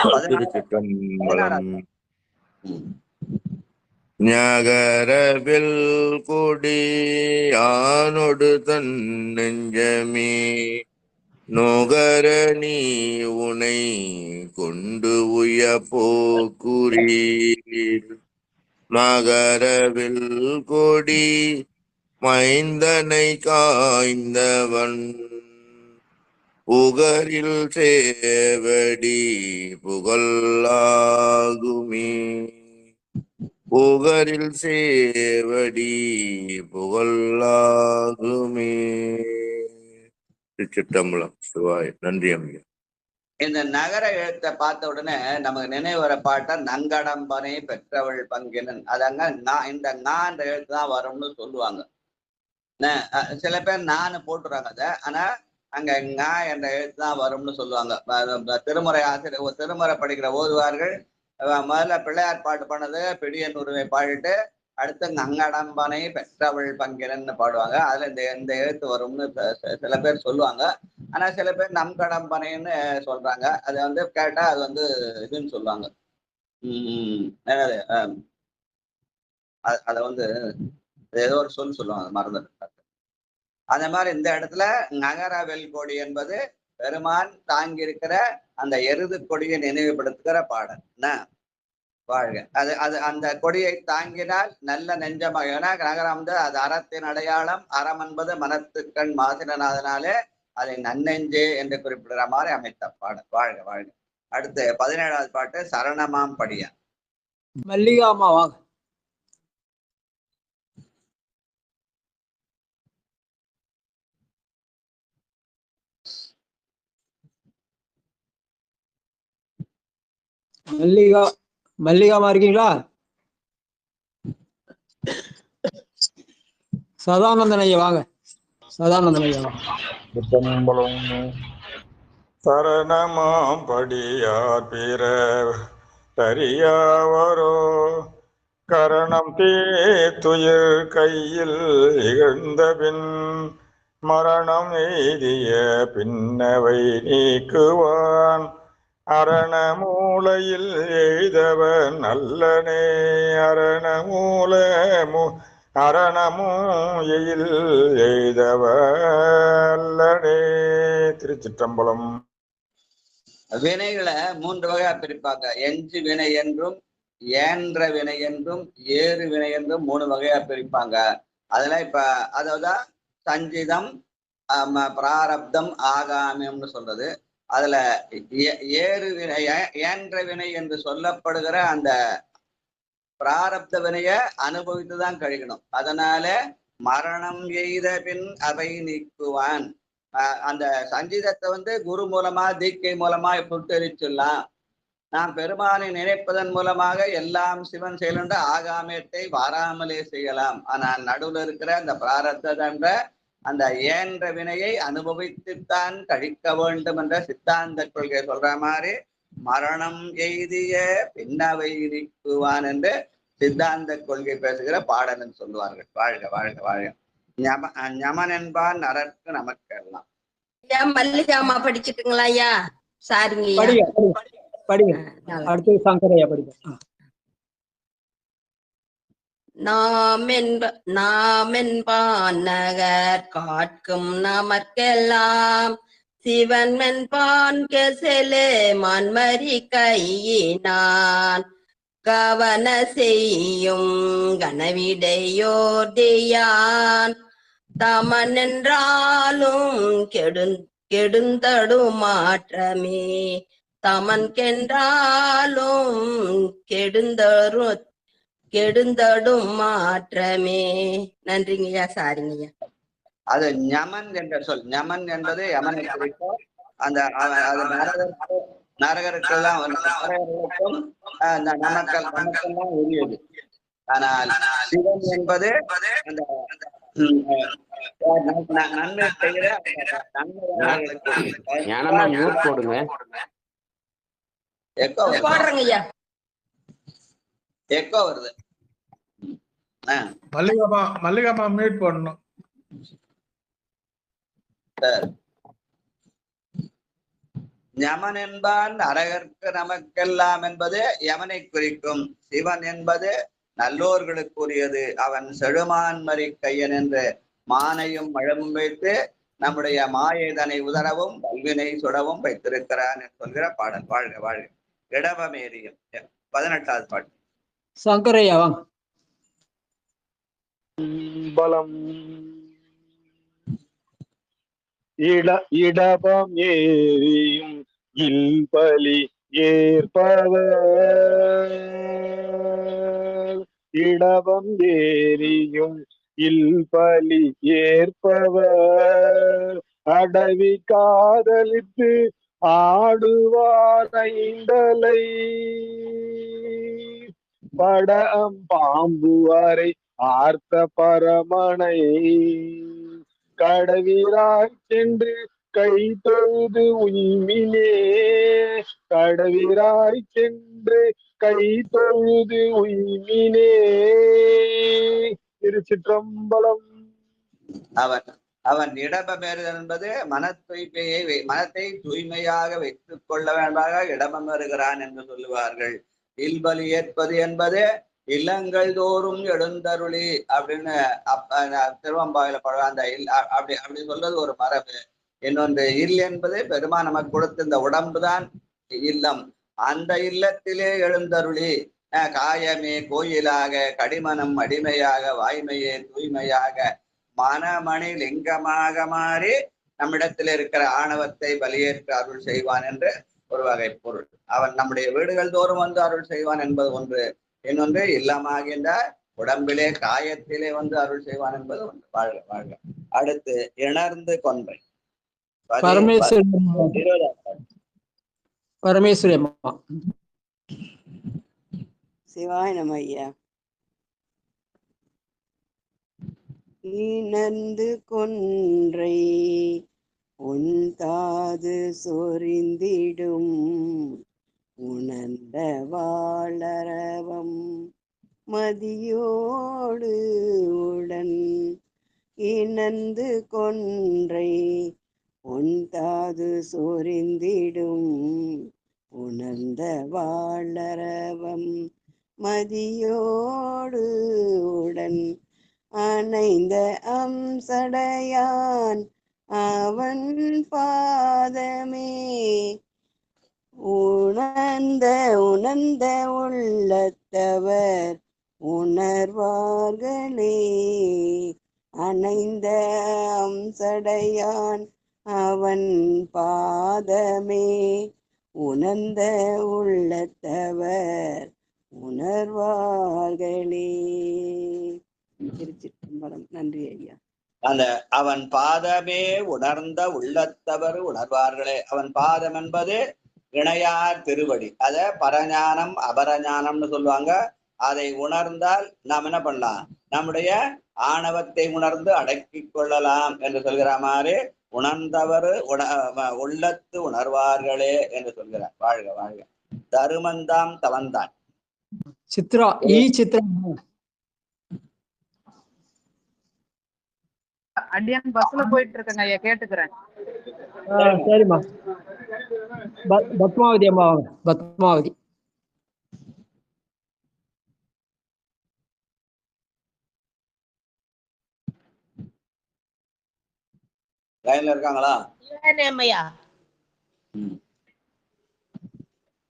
திருச்சிற்றம்பலம். ஞகரவில் கொடி ஆனொடு தன் நெஞ்சமே நோகர நீ உனை கொண்டு உய போக்குரீர் மகரவில் கொடி மைந்தனை காய்ந்தவன் புகரில் சேவடி புகழாகுமே புகரில் சேவடி புகழாகுமே. திருச்சிற்றம்பலம். சிவாய். நன்றி அம்மையா. இந்த நகர எழுத்தை பார்த்த உடனே நமக்கு நினைவு வர பாட்ட நங்கடம்பனை பெற்றவள் பங்கினன். அதங்க இந்த என்ற எழுத்து தான் வரும்னு சொல்லுவாங்க. சில பேர் நானு போட்டுறாங்க அதை. ஆனா அங்க ங என்ற எழுத்து தான் வரும்னு சொல்லுவாங்க. திருமுறை ஆசிரியர் திருமுறை படிக்கிற ஓதுவார்கள் முதல்ல பிள்ளையார் பாட்டு பண்ணது பிடியன் உரிமை பாடிட்டு அடுத்து நங்கடம்பனை பெற்றவள் பங்கினன்னு பாடுவாங்க. அதுல இந்த எழுத்து வரும்னு சில பேர் சொல்லுவாங்க. ஆனா சில பேர் நம் கடம்பனைன்னு சொல்றாங்க. அதை வந்து கேட்டா அது வந்து இதுன்னு சொல்லுவாங்க. என்னது அதை வந்து ஏதோ ஒரு சொல்லுவாங்க, மறந்துட்டு. அந்த மாதிரி இந்த இடத்துல நகரவெல் கொடி என்பது பெருமான் தாங்கி இருக்கிற அந்த எருது கொடியை நினைவுபடுத்துகிற பாடல். வாழ்க. அது அந்த கொடியை தாங்கினால் நல்ல நெஞ்சமாக. ஏன்னா நகரம் வந்து அது அறத்தின் அடையாளம். அறம் என்பது மனத்துக்கண் மாசினனாதனாலே அதை நன்னெஞ்சே என்று குறிப்பிடுற மாதிரி அமைத்த பாடல். வாழ்க வாழ்க. அடுத்து 17வது பாட்டு சரணமாம் படியா. மல்லிகாமா வாங்க. மல்லிகாமா இருக்கீங்களா? சதானந்தன் ஐயா வாங்க. சதானந்தன் ஐயா வாங்க. சரணமாம் படியார் பிற தரியாவரோ கரணம் தீத்துயிர் கையில் இகழ்ந்தபின் மரணம் எய்திய பின்னவை நீக்குவான் அரண மூலையில் எய்தவன் நல்லனே அரணமூயில் எய்தவல்லனே. திருச்சிற்றம்பலம். வினைகளை 3 வகையா பிரிப்பாங்க. எஞ்சு வினை என்றும் ஏன்ற வினை என்றும் ஏறு வினை என்றும் 3 வகையா பிரிப்பாங்க. அதுல இப்ப அதாவது சஞ்சிதம் பிராரப்தம் ஆகாமியம்னு சொல்றது. அதுல ஏறு வினை ஏன்ற வினை என்று சொல்லப்படுகிற அந்த பிராரப்த வினைய அனுபவித்துதான் கழிக்கணும். அதனால மரணம் எய்த பின் அவை நீக்குவான். அந்த சஞ்சீதத்தை வந்து குரு மூலமா தீக்கை மூலமா புட்டரிச்சுடலாம். நாம் பெருமானை நினைப்பதன் மூலமாக எல்லாம் சிவன் செயலுண்ட ஆகாமியத்தை வாராமலே செய்யலாம். ஆனால் நடுவில் இருக்கிற அந்த பிராரப்த அந்த ஏன்ற வினையை அனுபவித்துத்தான் கழிக்க வேண்டும் என்ற சித்தாந்த கொள்கை சொல்ற மாதிரி மரணம் எய்திய பின்னவை நீக்குவான் என்று சித்தாந்த கொள்கை பேசுகிற பாடலன் சொல்லுவார்கள். வாழ்க வாழ்க வாழ்க. ஞமன் என்பான் நரற்கு நமக்கெல்லாம். மல்லிகாமா படிச்சுட்டுங்களா ஐயா? சாரிங்க. படிங்க. அடுத்து சங்கரையா படிங்க. நாமென்பான் நகர் காட்கும் நமக்கெல்லாம் சிவன் மென்பான் கெசலே மன்மரி கையினான் கவன செய்யும் கனவிடையோர்தியான் தமன் என்றாலும் கெடுந்தடும் மாற்றமே தமன் கென்றாலும் கெடுந்தடும் மாற்றமே. நன்றிங்கய்யா. சாரிங்கய்யா. அது ஞமன் என்ற சொல். ஞமன் என்பது யமனை குறிக்கும். அந்த நரகருக்கெல்லாம் நமக்கெல்லாம் உரியது. ஆனால் சிவன் என்பது அந்த நன்மை செய்கிற எக்கோ வருது. மல்லிகாமா மீட் பண்ணணும். யமன் என்பான் அரகற்கு நமக்கெல்லாம் என்பது யமனை குறிக்கும். சிவன் என்பது நல்லோர்களுக்குரியது. அவன் செழுமான் மறி கையன் என்று மானையும் மழமும் வைத்து நம்முடைய மாயதனை உதரவும் கல்வினை சுடவும் வைத்திருக்கிறான் என்று சொல்கிற பாடல். வாழ்க வாழ்க. இடவமேரியம் 18வது பாட்டு. சங்கரையா வாங்க. பலம் இடபம் ஏறியும் இல்பலி ஏற்பவர் இடபம் ஏறியும் இல்பலி ஏற்பவர் அடவி காதலித்து ஆடுவார் ஐந்தலை படம் பாம்புவாரை ஆர்த்த பரமனை கடவிராய் சென்று கை தொழுது உய்மினே கடவிராய் சென்று கை தொழுது உய்மினே. திருச்சிற்றம்பலம். அவன் இடபமேறுதல் என்பது மனத்தை தூய்மையாக வைத்துக் கொள்ள வேண்டாக இடபமேறுகிறான் என்று சொல்லுவார்கள். இல்பலி ஏற்பது என்பது இல்லங்கள் தோறும் எழுந்தருளி அப்படின்னு திருவம்பாவில பழம் அந்த அப்படி சொல்றது ஒரு மரபு. இன்னொன்று இல் என்பது பெருமான் நமக்கு கொடுத்த இந்த உடம்புதான் இல்லம். அந்த இல்லத்திலே எழுந்தருளி காயமே கோயிலாக கடிமனம் அடிமையாக வாய்மையே தூய்மையாக மனமணி லிங்கமாக மாறி நம்மிடத்தில் இருக்கிற ஆணவத்தை பலியேற்று அருள் செய்வான் என்று ஒரு வகை பொருள். அவன் நம்முடைய வீடுகள் தோறும் வந்து அருள் செய்வான் என்பது ஒன்று. இன்னொன்று இல்லமாகின்ற உடம்பிலே காயத்திலே வந்து அருள் செய்வான் என்பது ஒன்று. வாழ்க வாழ்க. அடுத்து இணர்ந்து கொன்றை. பரமேஸ்வரி அம்மா. சிவாய நம ஐயா. இணர்ந்து கொன்றை உன் தாது சொரிந்திடும் உணர்ந்த வாழறவம் மதியோடு உடன் இணர்ந்து கொன்றை உன் தாது சொரிந்திடும் உணர்ந்த வாழறவம் மதியோடு உடன் அணைந்த அம்சடையான் அவன் பாதமே உணர்ந்த உள்ளத்தவர் உணர்வார்களே அணைந்த அம்சடையான் அவன் பாதமே உணர்ந்த உள்ளத்தவர் உணர்வார்களே. திருச்சிற்றம்பலம். நன்றி ஐயா. அந்த அவன் பாதமே உணர்ந்த உள்ளத்தவர் உணர்வார்களே. அவன் பாதம் என்பது இணையார் திருவடி. அத பரஞானம் அபரஞானம்னு சொல்லுவாங்க. அதை உணர்ந்தால் நாம் என்ன பண்ணலாம்? நம்முடைய ஆணவத்தை உணர்ந்து அடக்கி கொள்ளலாம் என்று சொல்கிற மாதிரி உணர்ந்தவர் உள்ளத்து உணர்வார்களே என்று சொல்கிறார். வாழ்க வாழ்க. தருமந்தாம் தவந்தான். சித்ரா சித்ரா. அடியான் பஸ்ல போயிட்டு இருக்கேங்க ஐயா, கேட்டுக்கிறேன். சரிம்மா. பத்மாவதி அம்மா வாங்க. பத்மாவதி. லைன்ல இருக்காங்களா?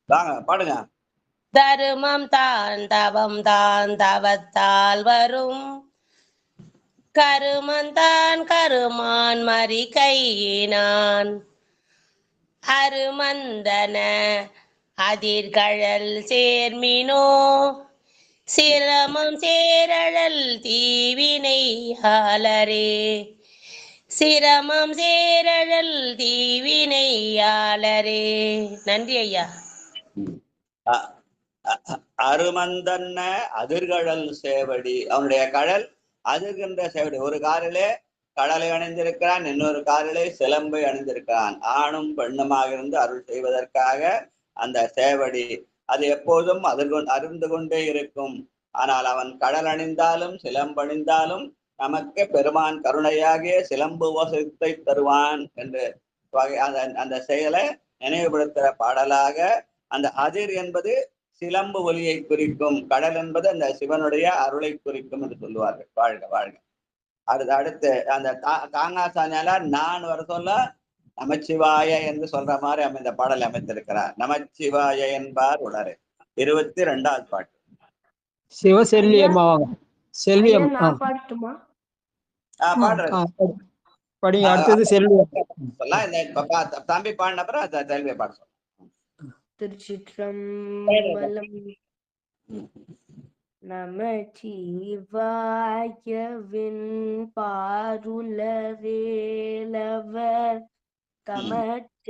வாங்க பாடுங்க. தருமம் தான் தவம் தான் தவத்தால் வரும் கருமந்தான் கருமான் மறி கையினான் அருமந்தன அதிர்கழல் சேர்மினோ சிரமம் சேரழல் தீவினை ஆலரே சிரமம் சேரழல் தீவினையாளரே. நன்றி ஐயா. அருமந்தன்ன அதிர்கழல் சேவடி. அவனுடைய கழல் அதிர்கின்ற சேவடி. ஒரு காலிலே கடலை அணிந்திருக்கிறான், இன்னொரு காலிலே சிலம்பை அணிந்திருக்கிறான். ஆணும் பெண்ணுமாக இருந்து அருள் செய்வதற்காக அந்த சேவடி அது எப்போதும் அருந்து கொண்டே இருக்கும். ஆனால் அவன் கடல் அணிந்தாலும் சிலம்பணிந்தாலும் நமக்கு பெருமான் கருணையாகிய சிலம்பு வசத்தை தருவான் என்று அந்த செயலை நினைவுபடுத்துற பாடலாக அந்த அதிர் என்பது சிலம்பு ஒலியை குறிக்கும், கடல் என்பது அந்த சிவனுடைய அருளை குறிக்கும் என்று சொல்லுவார்கள். வாழ்க வாழ்க. அடுத்து அந்த காங்காசானியால நான் வர சொல்ல நமச்சிவாய என்று சொல்ற மாதிரி அமைந்த பாடல் அமைத்திருக்கிறார். நமச்சிவாய என்பார் உளரே. 22வது பாட்டு. சிவசெல்வியம்மா செல்வியம் பாடட்டுமா? பாடுறது படிங்க. அடுத்தது செல்வியம். தம்பி பாடின அப்புறம் செல்விய பாட சொல்ல. திருச்சிற்றம்பலம். நமச்சிவாயவின் பாருலரேலவர் தமற்ற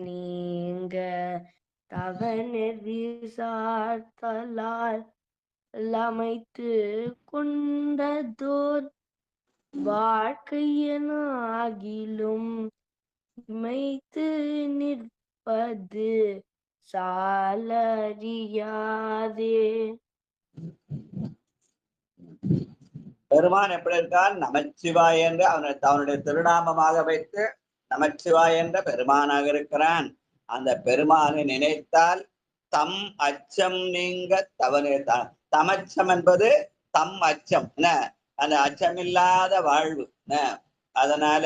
நீங்க தவநெறி சார்த்தலால் அமைத்து கொண்டதோர் வாழ்க்கையனாகிலும் இமைத்து நிற்பது சாலறியாதே. பெருமான் எப்படி இருக்கான்? நமச்சிவாய் என்று அவனுடைய திருநாமமாக வைத்து நமச்சிவாய் என்ற பெருமானாக இருக்கிறான். அந்த பெருமானை நினைத்தால் தம் அச்சம் நீங்க தவனே. தமச்சம் என்பது தம் அச்சம், அந்த அச்சமில்லாத வாழ்வு. அதனால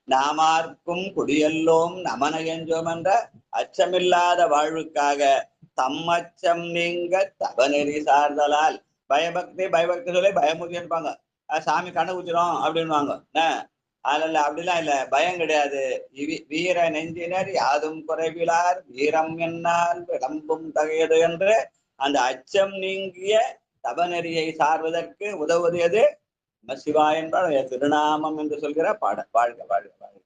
நாமார்க்கும் குடியல்லோம் நமன எஞ்சோம் என்ற அச்சமில்லாத வாழ்வுக்காக தம் அச்சம் நீங்க தவநெறி சார்தலால். பயபக்தி சொல்லி பயமுதி இருப்பாங்க. சாமி கண்ணு ஊச்சிரும் அப்படின்வாங்க. அதுல அப்படிலாம் இல்ல, பயம் கிடையாது. வீர நெஞ்சினர் யாதும் குறைவிலார் வீரம் என்னால் விளம்பும் தகையது என்று அந்த அச்சம் நீங்கிய தபநெறியை சார்வதற்கு உதவுவது சிவாய் என்பார் திருநாமம் என்று சொல்கிற பாடல். வாழ்க வாழ்க வாழ்க.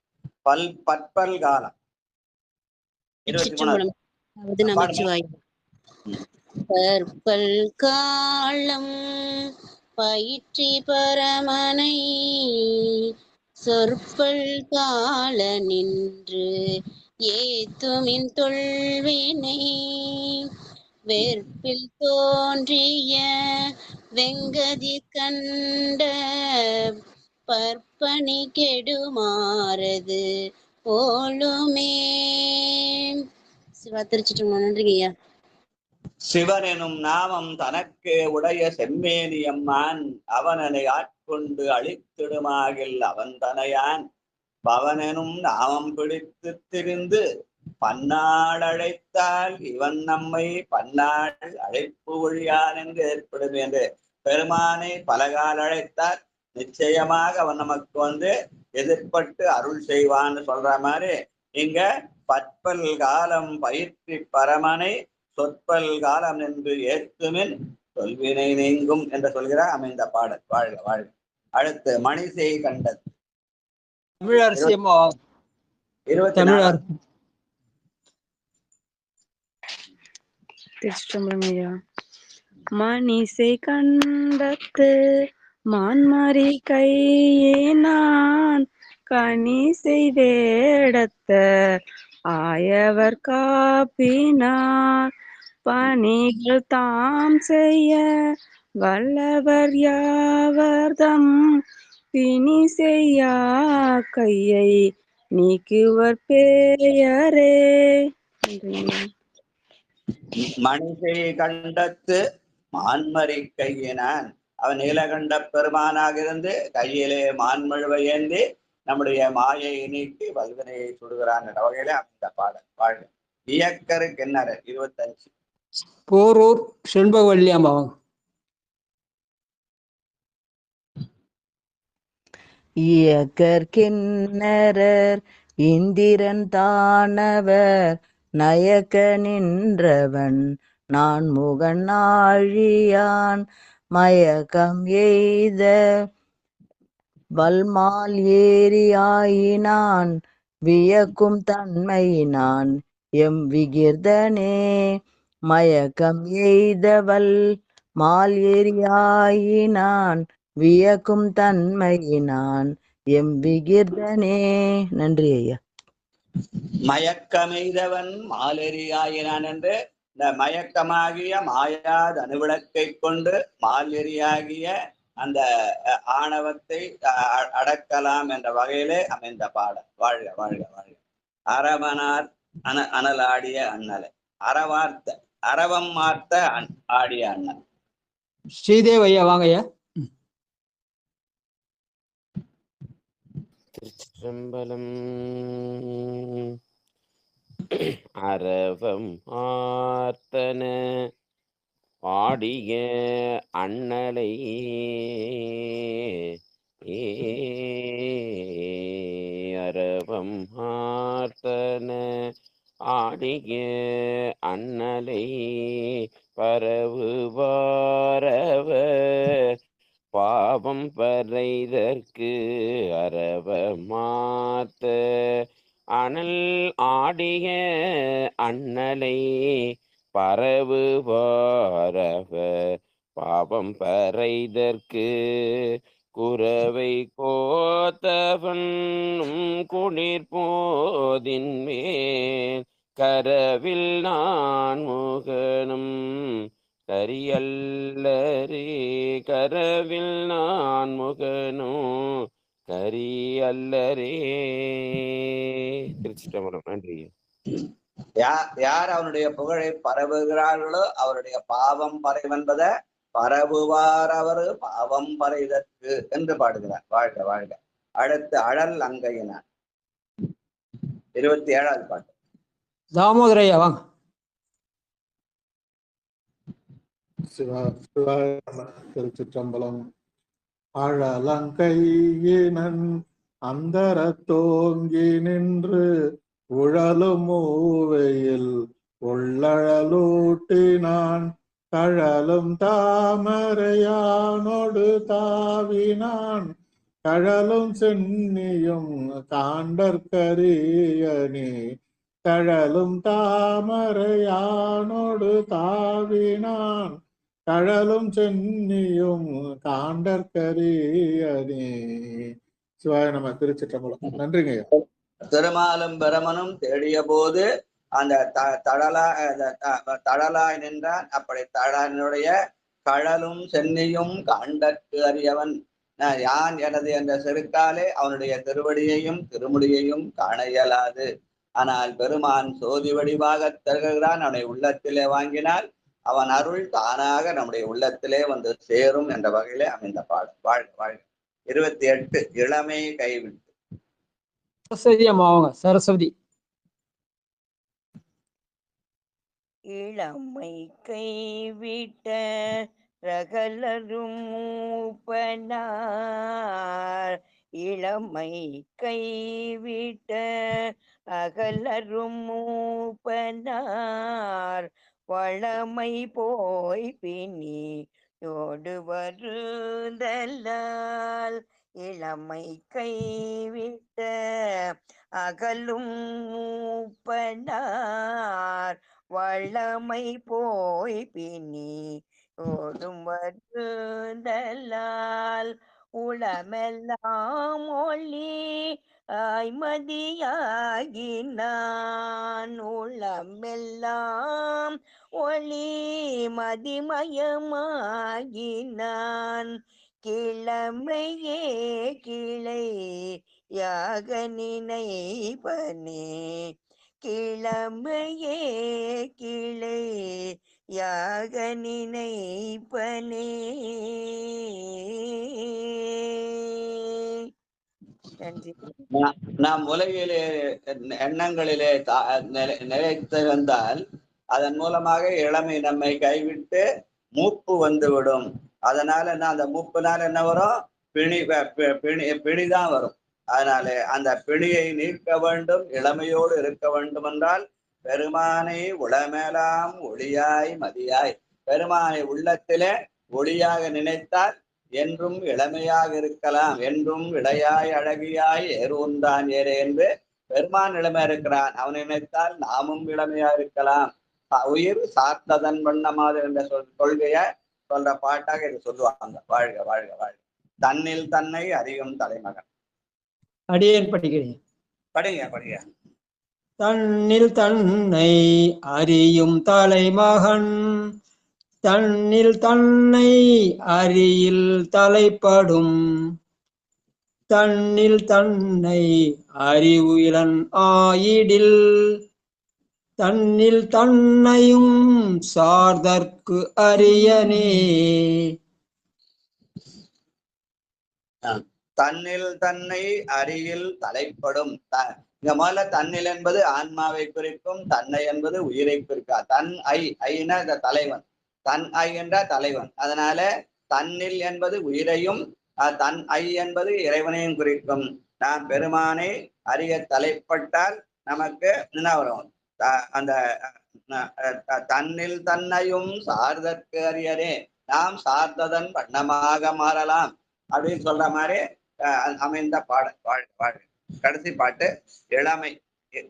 பற்பல் காலம். 23. பற்பல் காலம் பயிற்றி பரமனை சொற்பல் கால நின்று ஏத்துமின் தொல்வினை வெற்பில் தோன்றிய வெங்கதி கண்ட பற்பணி கெடுமாறது போலுமே. சிவா திருச்சிட்டோம். நன்றிங்க ஐயா. சிவன் எனும் நாமம் தனக்கு உடைய செம்மேனியம்மான் அவனனை ஆட்கொண்டு அழித்திடுமாகில் அவன் தனையான் பவனெனும் நாமம் பிடித்து திரிந்து பன்னாள் அழைத்தால் இவன் நம்மை பன்னாள் அழைப்பு ஒழியான் என்று ஏற்படும் என்று பெருமானை பலகால் அழைத்தால் நிச்சயமாக அவன் நமக்கு எதிர்பட்டு அருள் செய்வான்னு சொல்ற மாதிரி இங்க பற்பல் காலம் பயிற்சி பரமனை சொற்பல் காலம் என்று ஏத்துமின் சொல்வினை நீங்கும் என்று சொல்கிறார் அமைந்த பாடல். வாழ்க வாழ்க. அடுத்து மணிசை கண்டது. மணிசை கண்டத்து மான்மரி கையினான் கணிசை வேடத்த ஆயவர் காப்பினார் பணிகள் தாம் செய்ய வல்லவர் யாவர்தம் பிணி செய்யா கையை நீக்குவர் பேயரே. மணிசை கண்டத்து மான்மரி கையினான் அவன் நீலகண்ட பெருமானாக இருந்து கையிலே மான்மழுவை ஏந்தி நம்முடைய மாயை நீக்கி வல்வினையை சுடுகிறான் என்ற வகையில அந்த பாடல். வாழ்க. இயக்கருக்கு என்ன 25. போரூர் செண்பகவல்லி அம்மாவும். இயக்கர்கிண்ணரர் இந்திரன் தானவர் நயக்க நின்றவன் நான் முகன் ஆழியான் மயக்கம் எய்த வல்மால் ஏறியாயினான் வியக்கும் தன்மையினான் எம் விகிர்தனே. மயக்கம் எய்தவல் மால் ஏறியாயினான் வியக்கும் தன்மையினான் எம் விகிர்தனே. நன்றி ஐயா. மயக்கமெய்தவன் மாலெறியாயினான் என்று இந்த மயக்கமாகிய மாயாத அணுவிளக்கை கொண்டு மாலெறியாகிய அந்த ஆணவத்தை அடக்கலாம் என்ற வகையிலே அமைந்த பாடல். வாழ்க வாழ்க வாழ்க. அரவனார் அனலாடிய அண்ணலை. அறவார்த்த அரவம் மார்த்த ஆடிய அண்ணல். ஸ்ரீதேவ் ஐயா வாங்க ஐயா. திருச்சிற்றம்பலம். அரவம் ஆர்த்தன ஆடிய அண்ணலை அரவம் ஆர்த்தன ஆடிய அண்ணலை பரவுவாரவர் பாவம் பறைதற்கு அரவமாத்த அனல் ஆடிய அண்ணலை பரவுவாரவர் பாவம் பறைதற்கு குரவை கோத்தவனும் குளிர் போதின் மேல் கரவில் நான் முகனும் கரியல்லரே கரவில் நான் முகனும் கரியல்லரே. திருச்சிற்றம்பலம். நன்றி. யார் அவனுடைய புகழை பரவுகிறார்களோ அவருடைய பாவம் பறைவென்பதை பரவுவார் அவர் பாவம் பறைதற்கு என்று பாடுகிறார். வாழ்க வாழ்க. அடுத்து அழல் அங்கையினார் 27வது பாட்டு. தாமோதரையா வாங்க. திருச்சிற்றம்பலம். அழலங்கையினன் அந்தரத்தோங்கி நின்று உழலும் மூவையில் உள்ளழலூட்டினான் கழலும் தாமரையானோடு தாவினான் கழலும் சென்னியும் காண்டற்கரியனே கழலும் தாமரையானோடு தாவினான் கழலும் சென்னியும் காண்டற்கரியனே. சிவாய நம. திருச்சிற்றம்பலம். நன்றிங்க. திருமாலும் பிரமனும் தேடிய போது அந்த தழலாய் நின்றான். அப்படி தழனுடைய கழலும் சென்னியும் காண்டற்கு அறியவன் யான் எனது என்ற செருக்காலே அவனுடைய திருவடியையும் திருமுடியையும் காண இயலாது. ஆனால் பெருமான் சோதி வடிவாக தருகிறான். அவனை உள்ளத்திலே வாங்கினால் அவன் அருள் தானாக நம்முடைய உள்ளத்திலே வந்து சேரும் என்ற வகையிலே அமைந்த பாடல். வாழ்க வாழ்க. 28 இளமை கைவிட்டு. சரஸ்வதி அம்மா வாங்க. சரஸ்வதி. இளமை கைவிட்ட ரகலரும் மூப்பனார் இளமை கைவிட்ட அகலரும் மூப்பனார் வளமை போய் பின்னி யோடு வருதலால் இளமை கைவிட்ட அகலும் மூப்பனார் வளமை போய் பின்னி ஓடும் வருதலால் உளமெல்லாம் ஒளி ஆய்மதியாகினான் உளமெல்லாம் ஒளி மதிமயமாகினான் கிழமையே கிளையாக நினைப்பனே கிழமையே கிளையாக நினைப்பனே. நன்றி. நாம் உலகிலே எண்ணங்களிலே நிலைத்திருந்தால் அதன் மூலமாக இளமை நம்மை கைவிட்டு மூப்பு வந்துவிடும். அதனால என்ன, அந்த மூப்புனால என்ன வரும்? பிணிதான் வரும். அதனால அந்த பிணியை நீக்க வேண்டும், இளமையோடு இருக்க வேண்டும் என்றால் பெருமானை உளமேலாம் ஒளியாய் மதியாய் பெருமானை உள்ளத்திலே ஒளியாக நினைத்தால் என்றும் இளமையாக இருக்கலாம். என்றும் இளையாய் அழகியாய் ஏறுவந்தான் ஏறு என்று பெருமான் இளமையா இருக்கிறான். அவனை நினைத்தால் நாமும் இளமையா இருக்கலாம். உயிர் சார்ந்ததன் வண்ணமாது என்ற கொள்கைய சொல்ற பாட்டாக இது சொல்லுவாங்க. வாழ்க வாழ்க வாழ்க. தன்னில் தன்னை அறியும் தலைமகன். அடியேன் படிக்கிறேன். படிங்க படிங்க. தன்னில் தன்னை அறியும் தலைமகன் தன்னில் தன்னை அறியில் தலைப்படும் தன்னில் தன்னை அறிவு இளன் ஆயிடில் தன்னில் தன்னையும் சார்தற்கு அரியனே. தன்னில் தன்னை அறியில் தலைப்படும். இங்க முதல்ல தன்னில் என்பது ஆன்மாவை குறிக்கும், தன்னை என்பது உயிரை குறிக்கா. தன் ஐனா இந்த தலைவன், தன் ஐ என்ற தலைவன். அதனால தன்னில் என்பது உயிரையும், தன் ஐ என்பது இறைவனையும் குறிக்கும். நாம் பெருமானை அறிய தலைப்பட்டால் நமக்கு என்ன வரும்? அந்த தன்னில் தன்னையும் சார்தற்கு அரியனே, நாம் சார்ந்ததன் வண்ணமாக மாறலாம் அப்படின்னு சொல்ற மாதிரி அமைந்த பாடல். கடைசி பாட்டு இளமை.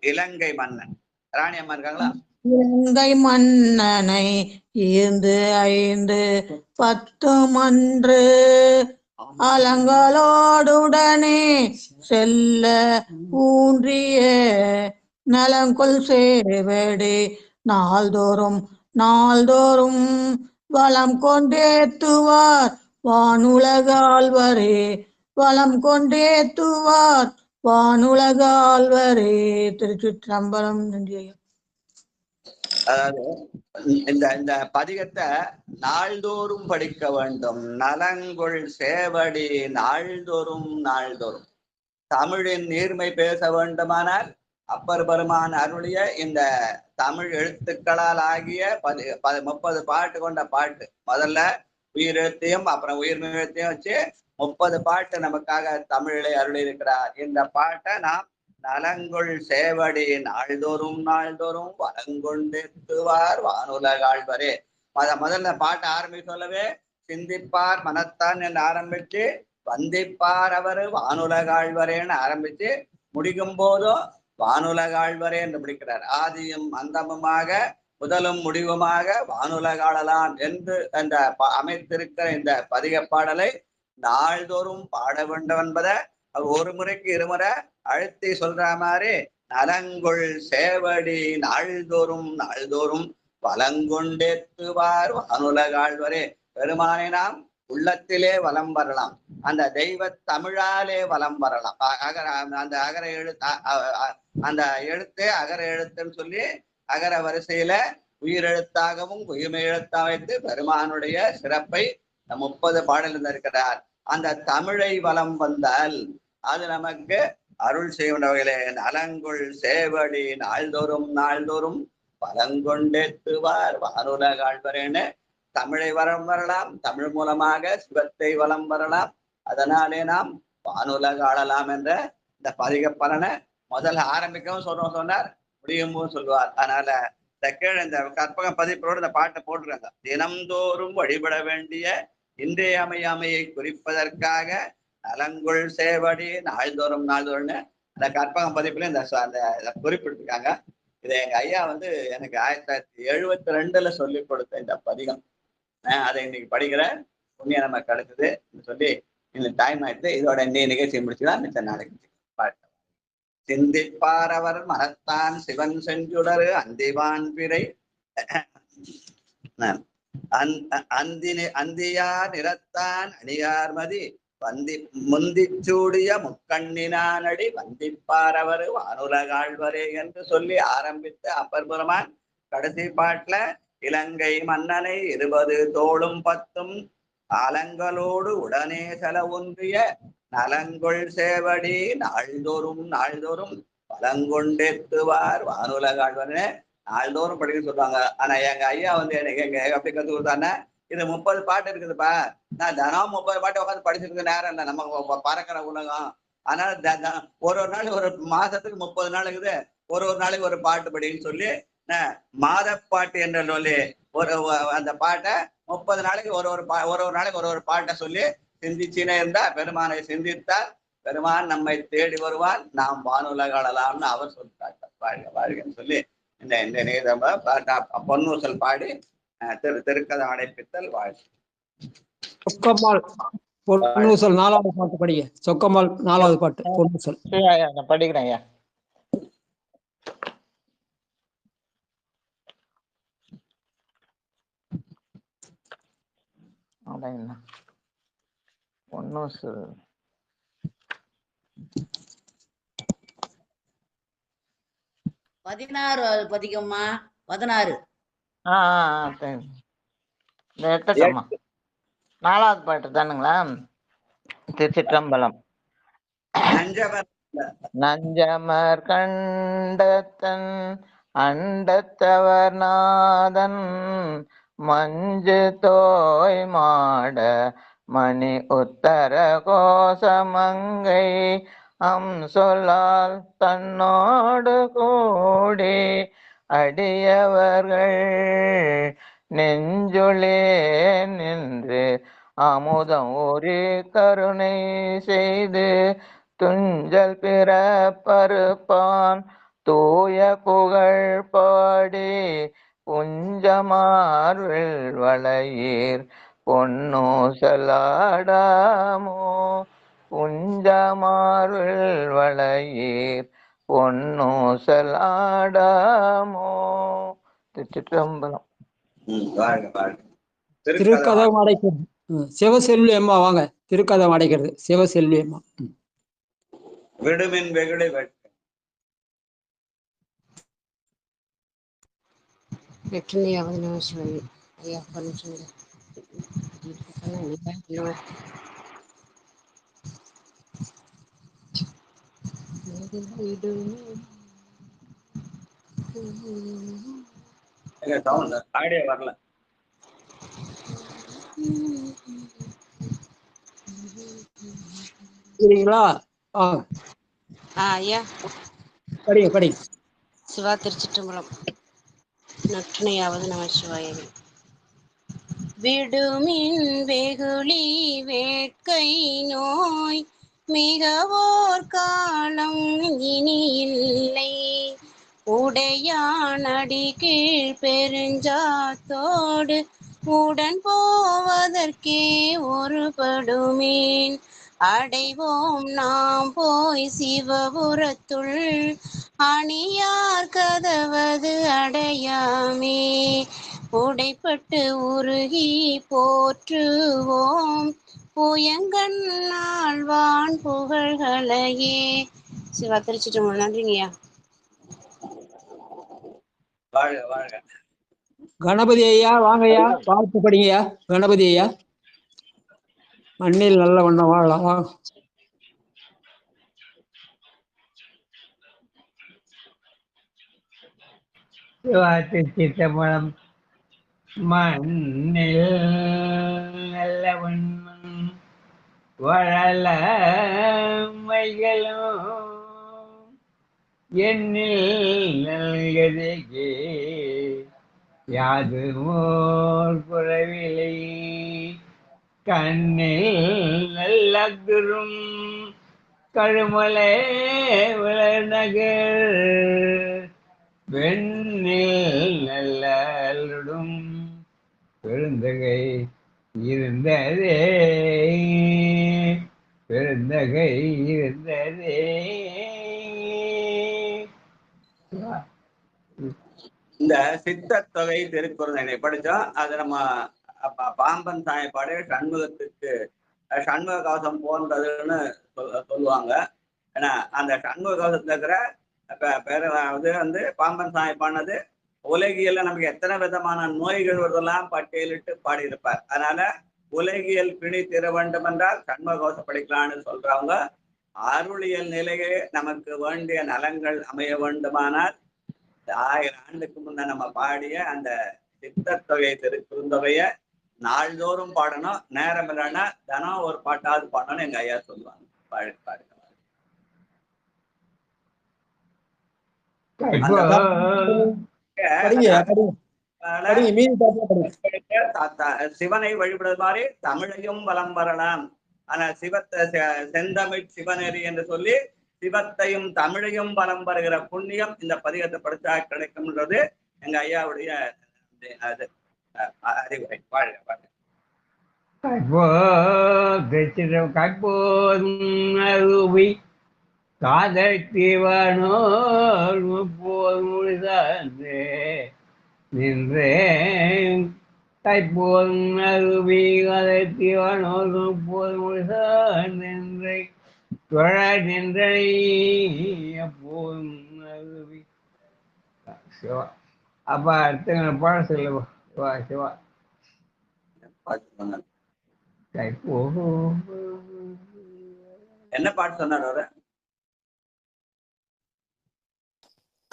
இலங்கை மன்னன் ராணி அம்மா இருக்காங்களா? இலங்கை மன்னனை ஈந்து 5 10 மன்று அலங்களோடுடனே செல்ல ஊன்றிய நலங்கொள் சேவடி நாள்தோறும் நாள்தோறும் வளம் கொண்டேத்துவார் வானுலகாழ்வரே, வளம் கொண்டேத்துவார் வானுலகாழ்வரே. திருச்சிற்றம்பலம். நன்றி. அதாவது இந்த பதிகத்தை நாள்தோறும் படிக்க வேண்டும். நலங்கொள் சேவடி நாள்தோறும் நாள்தோறும். தமிழின் நீர்மை பேச வேண்டுமானால் அப்பர் பெருமான் அருளிய இந்த தமிழ் எழுத்துக்களால் ஆகிய 30 பாட்டு கொண்ட பாட்டு. முதல்ல உயிரெழுத்தையும் அப்புறம் உயிர்மை எழுத்தையும் வச்சு 30 பாட்டு நமக்காக தமிழிலே அருளி இருக்கிறார். இந்த பாட்டை நாம் நலங்கொள் சேவடி நாள்தோறும் நாள்தோறும் வளங்கொண்டேத்துவார் வானுலகாழ்வரே. முதல்ல பாட்டை ஆரம்பிக்க சொல்லவே சிந்திப்பார் மனத்தான் என்று ஆரம்பிச்சு வந்திப்பார் அவர் வானுலகாழ்வரேன்னு ஆரம்பிச்சு முடிக்கும் போதும் வானுலகாழ்வரே என்று முடிக்கிறார். ஆதியும் அந்தமுமாக முதலும் முடிவுமாக வானுலகாளலாம் என்று அந்த அமைத்திருக்கிற இந்த பதிக பாடலை நாள்தோறும் பாட வேண்டும் என்பதை அவர் ஒரு முறைக்கு இருமுறை அழுத்தி சொல்ற மாதிரி நலங்கொள் சேவடி நாள்தோறும் நாள்தோறும் வளங்கொண்டேத்துவார் வானுலகாழ்வரே. பெருமானை நாம் உள்ளத்திலே வலம் வரலாம், அந்த தெய்வ தமிழாலே வலம் வரலாம். அந்த அகர எழுத்து அந்த எழுத்து அகர எழுத்துன்னு சொல்லி அகர வரிசையில உயிரெழுத்தாகவும் உயிர்மை எழுத்தா வைத்து பெருமானுடைய சிறப்பை 30 பாடலில் இருக்கிறார். அந்த தமிழை வலம் வந்தால் அது நமக்கு அருள் செய்கின்ற வகையிலே நலங்கொள் சேவடி நாள்தோறும் நாள்தோறும் வளங்கொண்டேத்துவார் வானுலகாழ்வரேன்னு தமிழை வலம் வரலாம். தமிழ் மூலமாக சிவத்தை வலம் வரலாம். அதனாலே நாம் வானுலக ஆளலாம் என்ற இந்த பதிக பலனை முதல்ல ஆரம்பிக்கவும் சொன்னார், முடியும்போது சொல்லுவார். அதனால இந்த கீழே இந்த கற்பக பதிப்போடு இந்த பாட்டை போட்டுருக்காங்க. தினம்தோறும் வழிபட வேண்டிய இன்றையமையாமையை குறிப்பதற்காக நலங்கொள் சேவடி நாள்தோறும் நாள்தோறும்னு அந்த கற்பகம் பதிப்புல இந்த குறிப்பிட்டிருக்காங்க. இதை எங்க ஐயா எனக்கு 1972 சொல்லி கொடுத்த இந்த பதிகம். அதை இன்னைக்கு படிக்கிற புண்ணியம் நமக்கு கிடைச்சது சொல்லி இன்னும் டைம் ஆயிடுச்சு. இதோட நிகழ்ச்சி முடிச்சுதான் மிச்ச நாளைக்கு சிந்திப்பார் அவர் மனத்தான் சிவன் செஞ்சுடரு அந்திவான் பிறை அந்தியார் நிறத்தான் அணியார் மதி முந்திச்சூடிய முக்கண்ணினானடி வந்திப்பார் அவர் வானுலகாழ்வரே என்று சொல்லி ஆரம்பித்த அப்பர் பெருமான் கடைசி பாட்டுல இலங்கை மன்னனை 20 தோளும் 10 அலங்களோடு உடனே செல ஒன்றிய நலங்கொள் சேவடி நாள்தோறும் நாள்தோறும் பலங்கொண்டேத்துவார் வானுலகாழ்வரே நாள்தோறும் படிக்க சொல்லுவாங்க. ஆனா எங்க ஐயா எனக்கு எப்படி கத்து கொடுத்தாருன்னா, இது 30 பாட்டு இருக்குதுப்பா, நான் தினம் 30 பாட்டு உட்காந்து படிச்சிருக்க நேரம் இல்லை, நம்ம பறக்கிற உலகம். அதனால ஒரு நாள் ஒரு மாசத்துக்கு 30 நாள் இருக்குது, ஒரு நாளைக்கு ஒரு பாட்டு படின்னு சொல்லி மாத பாட்டு என்ற சொல்லி அந்த பாட்டை 30 நாளைக்கு ஒரு நாளைக்கு ஒரு பாட்டை சொல்லி சிந்திச்சுனே இருந்தா பெருமானை சிந்தித்தால் பெருமான் நம்மை தேடி வருவான், நாம் வானுலகாளலாம்னு அவர் சொல்லிட்டாங்க. வாழ்க வாழ்கன்னு சொல்லி இந்த நேதம பொன்னூசல் பாடி திருக்கதை அடைப்பித்தல் வாழ்க்கை. சொக்கம்மாள் பொன்னூசல் 4வது பாட்டு படிங்க. சொக்கம்மாள் 4வது பாட்டு பொன்னூசல் படிக்கிறேன் ஐயா. பொன்னூசல் 16 பதிகம்மா 16. இந்த எடுத்துட்டோம்மா. 4வது பாட்டு தானுங்களா? திருச்சிற்றம்பலம். நஞ்சமர் கண்டத்தன் அண்டத்தவர் நாதன் மஞ்சு தோய் மாட மணி உத்தர கோசமங்கை சொல்லால் தன்னோடு கூடி அடியவர்கள் நெஞ்சுளே நின்று அமுதம் ஒரு கருணை செய்து துஞ்சல் பிறப்பருப்பான் தூய புகழ் பாடி புஞ்சமார்வில் வளையீர் பொன்னூசலாடாமோ புஞ்சமார்வில் வளையீர் பொன்னூசலாடாமோ. திருச்சிற்றம்பலம். திருக்கதம் அடைக்கிறது. சிவசெல்வி அம்மா வாங்க. திருக்கதம் அடைக்கிறது சிவசெல்வி அம்மா. விடுமின் வெகுளை ஆடியோ வரல. சரிங்களா? ஐயா படிங்க படிங்க. சிவா திருச்சிற்றம்பலம். நற்றினையாவது நமச்சிவாயவே. விடுமின் வெகுளி வேட்கை நோய் மிகவோர் காலம் இனி இல்லை உடையானடி கீழ் பெருஞ்சாத்தோடு உடன் போவதற்கே ஒருபடுமேன் அடைவோம் நாம் போய் சிவபுரத்துள் அணியார் கதவது அடையாமே உடைப்பட்டு உருகி போற்றுவோம் புயங்கண் ஆழ்வான் புகழ்களையே. சிவா திருச்சிற்றம்பலம். நன்றிங்கய்யா. வாழ்க வாழ்க. கணபதி ஐயா வாங்கய்யா. வாழ்த்து படிங்கய்யா. கணபதி ஐயா. மண்ணில் நல்ல வண்ணம் வாழலாம். வாங்க. திருச்சிற்றம்பலம். மண்ணில் நல்ல வண்ணம் வளல மைகளும் எண்ணில் நல்கதே யாது மோர் குறவில்லை கண்ணில் நல்ல குரும் கழுமலை விளநகர் வெண்ணில் நல்லடும் பெருந்தகை இருந்ததே பெருந்தகை இருந்ததே. இந்த சித்தத்தொகை திருக்குறளை படிச்சோம். அது நம்ம பாம்பன் சாயப்பாடு சண்முகத்துக்கு சண்முக கவசம் போன்றதுன்னு சொல்லுவாங்க. ஏன்னா அந்த சண்முக கவசத்துல இருக்கிற இது வந்து பாம்பன் சாயப்பானது உலகியல்ல நமக்கு எத்தனை விதமான நோய்கள் வருதெல்லாம் பட்டியலிட்டு பாடியிருப்பார். அதனால உலகியல் பிணி தீர வேண்டும் என்றால் சண்முக கவசம் படிக்கலான்னு சொல்றவங்க அருளியல் நிலையே நமக்கு வேண்டிய நலங்கள் அமைய வேண்டுமானால் 1000 ஆண்டுக்கு முன்ன நம்ம பாடிய அந்த சித்தத்தொகை திருக்குறுந்தொகைய நாள்தோறும் பாடணும். நேரம் இல்லைன்னா தினம் ஒரு பாட்டாவது பாடணும்னு எங்க ஐயா சொல்லுவாங்க. பாடுங்க. சிவனை வழிபடுவது மாதிரி தமிழையும் வலம் வரலாம். ஆனா செந்தமிழ் சிவநெறி என்று சொல்லி சிவத்தையும் தமிழையும் வலம் வருகிற புண்ணியம் இந்த பதிகத்தை படித்தா கிடைக்கும்ன்றது எங்க ஐயாவுடைய அறிவுரை. கற்போதும் காதலிவனோர் முப்போது முடிதாந்தே நின்றேன் கைப்போதும் அருவி காதலிவனோர் முப்போது முடிதான் நின்றே தொழ நின்ற எப்போதும் அருவி சிவா. அப்ப அடுத்த பாடம் சொல்லு. சிவா சிவா. பாட்டு சொன்னார். கைப்போகும் என்ன பாட்டு சொன்னார் அவரு?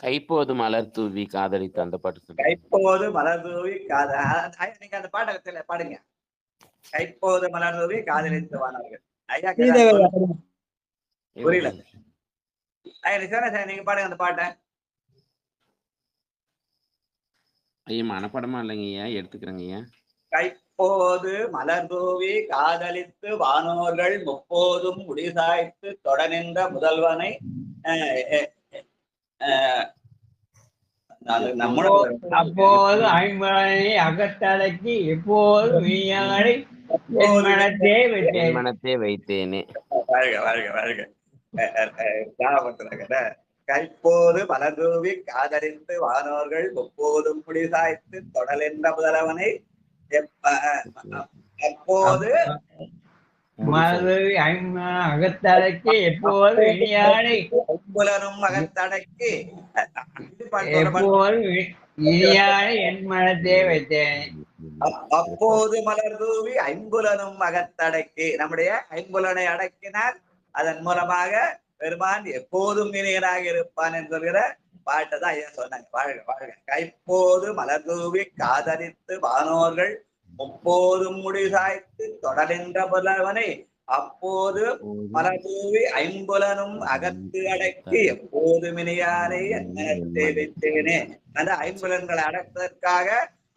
கைப்போது மலர் தூவி காதலித்து அந்த பாட்டு சொல்லுங்க. கைப்போது மலர் தூவி நீங்க அந்த பாட்டை பாடுங்க. கைப்போது மலர் தூவி காதலித்து வானவர்கள். ஐயா புரியல. ஐயா நீங்க பாடுங்க அந்த பாட்டை. ஐயா மனப்படமா இல்லைங்க ஐயா, எடுத்துக்கிறேங்க ஐயா. கைப்போது மலர் தூவி காதலித்து வானோர்கள் முப்போதும் முடிசாய்த்து தொடர்நின்ற முதல்வனை அப்போது ஐம்பனை அகத்தடக்கி எப்போது வீயாடி மனத்தே வைத்தேனே. வாழ்க வாழ்க வாழ்க. கைப்போது மலர்தூவி காதலித்து வானோர்கள் முப்போதும் முடிசாய்த்து தொடலென்ற முதலவனை அப்போது அகத்தடக்கி எப்போது இனியாடி புலனும் அகத்தடக்கி எப்போது இனியாடி என் மனத்தே வைத்தேன். அப்போது மலர் தூவி ஐம்புலனும் அகத்தடக்கி நம்முடைய ஐம்புலனை அடக்கினால் அதன் மூலமாக பெருமான் எப்போதும் இனியனாக இருப்பான் என்கிற பாட்டை தான் ஐயா சொன்னாங்க. வாழ்க வாழ்க. கைப்போது மலர் தூவி காதலித்து வானோர்கள் முப்போதும் முடிசாய்த்து தொடர்கின்ற புலவனை அப்போது மலர் தூவி ஐம்புலனும் அகத்து அடக்கி எப்போது மினியானை என்னத்தை வைத்தேனே. அந்த ஐம்புலன்களை அடக்குவதற்காக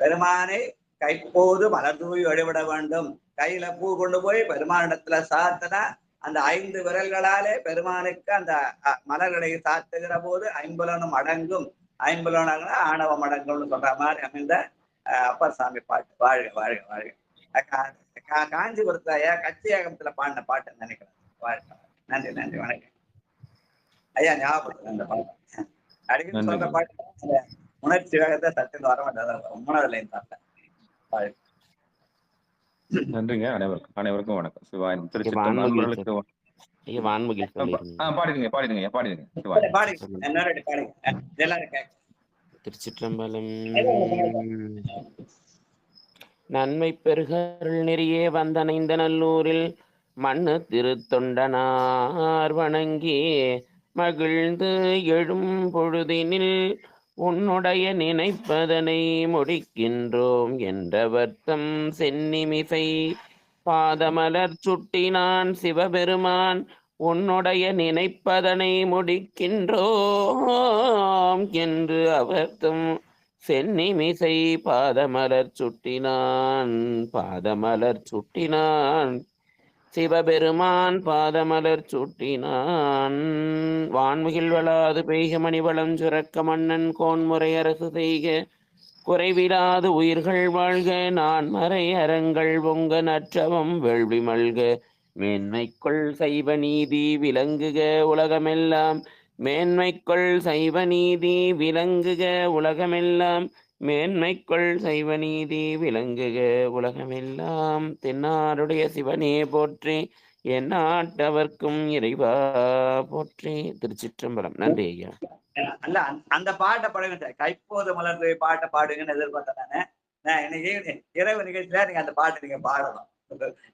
பெருமானை கைப்போது மலர் தூவி வழிபட வேண்டும். கையில பூ கொண்டு போய் பெருமானிடத்துல சாத்தினா அந்த 5 விரல்களாலே பெருமானுக்கு அந்த மலர்களை சாத்துகிற போது ஐம்புலனும் அடங்கும். ஐம்புலன் ஆணவம் அடங்கும்னு சொல்ற மாதிரி அமைந்த அப்பர் சாமி பாட்டு. வாழ்க வாழ்க வாழ்க. காஞ்சிபுரத்துல கச்சியாகமத்துல பாடின பாட்டு நினைக்கிறேன். வாழ்க. நன்றி நன்றி வணக்கம் ஐயா. ஞாபகம் அந்த பாட்டு அடிக்கடி சொல்ற பாட்டு உணர்ச்சி வேகத்தை சட்டுன்னு வர மாட்டேன். முன்னதில்லை பார்த்தேன். வாழ்க. நன்றிங்க. அனைவருக்கும் வணக்கம். சிவாய் திருச்சிற்றம்பலம். நன்மை பெருகருள் நெறியே வந்தணைந்த நல்லூரில் மண்ணு திருத்தொண்டனார் வணங்கி மகிழ்ந்து எழும் பொழுதினில் உன்னுடைய நினைப்பதனை முடிக்கின்றோம் என்றவர்த்தம் சென்னிமிசை பாதமலர் சுட்டினான் சிவபெருமான் உன்னுடைய நினைப்பதனை முடிக்கின்றோம் என்று அவர்த்தம் சென்னிமிசை பாதமலர் சுட்டினான் சிவபெருமான் பாதமலர் சுட்டினான். வான்முகில் வளாது பெய்க மணிவளம் சுரக்க மன்னன் கோன்முறை அரசு செய்க குறைவிலாது உயிர்கள் வாழ்க நான் மறை அறங்கள் பொங்க நற்றவம் வேள்வி மல்க மேன்மைக்குள் சைவ நீதி விளங்குக உலகமெல்லாம் மேன்மைக்குள் சைவ நீதி விளங்குக உலகமெல்லாம் மேன்மைக்குள் சைவ நீதி விளங்குக உலகமெல்லாம். தென்னாருடைய சிவனே போற்றி எந்நாட்டவர்க்கும் இறைவா போற்றி. திருச்சிற்றம்பலம். நன்றி ஐயா. அல்ல அந்த பாட்டை பாடுங்க. கைப்போது மலர்ந்து பாட்டை பாடுங்கன்னு எதிர்பார்த்தேன். நான் இன்னைக்கு இரவு நிகழ்ச்சியில நீங்க அந்த பாட்டை நீங்க பாடணும்.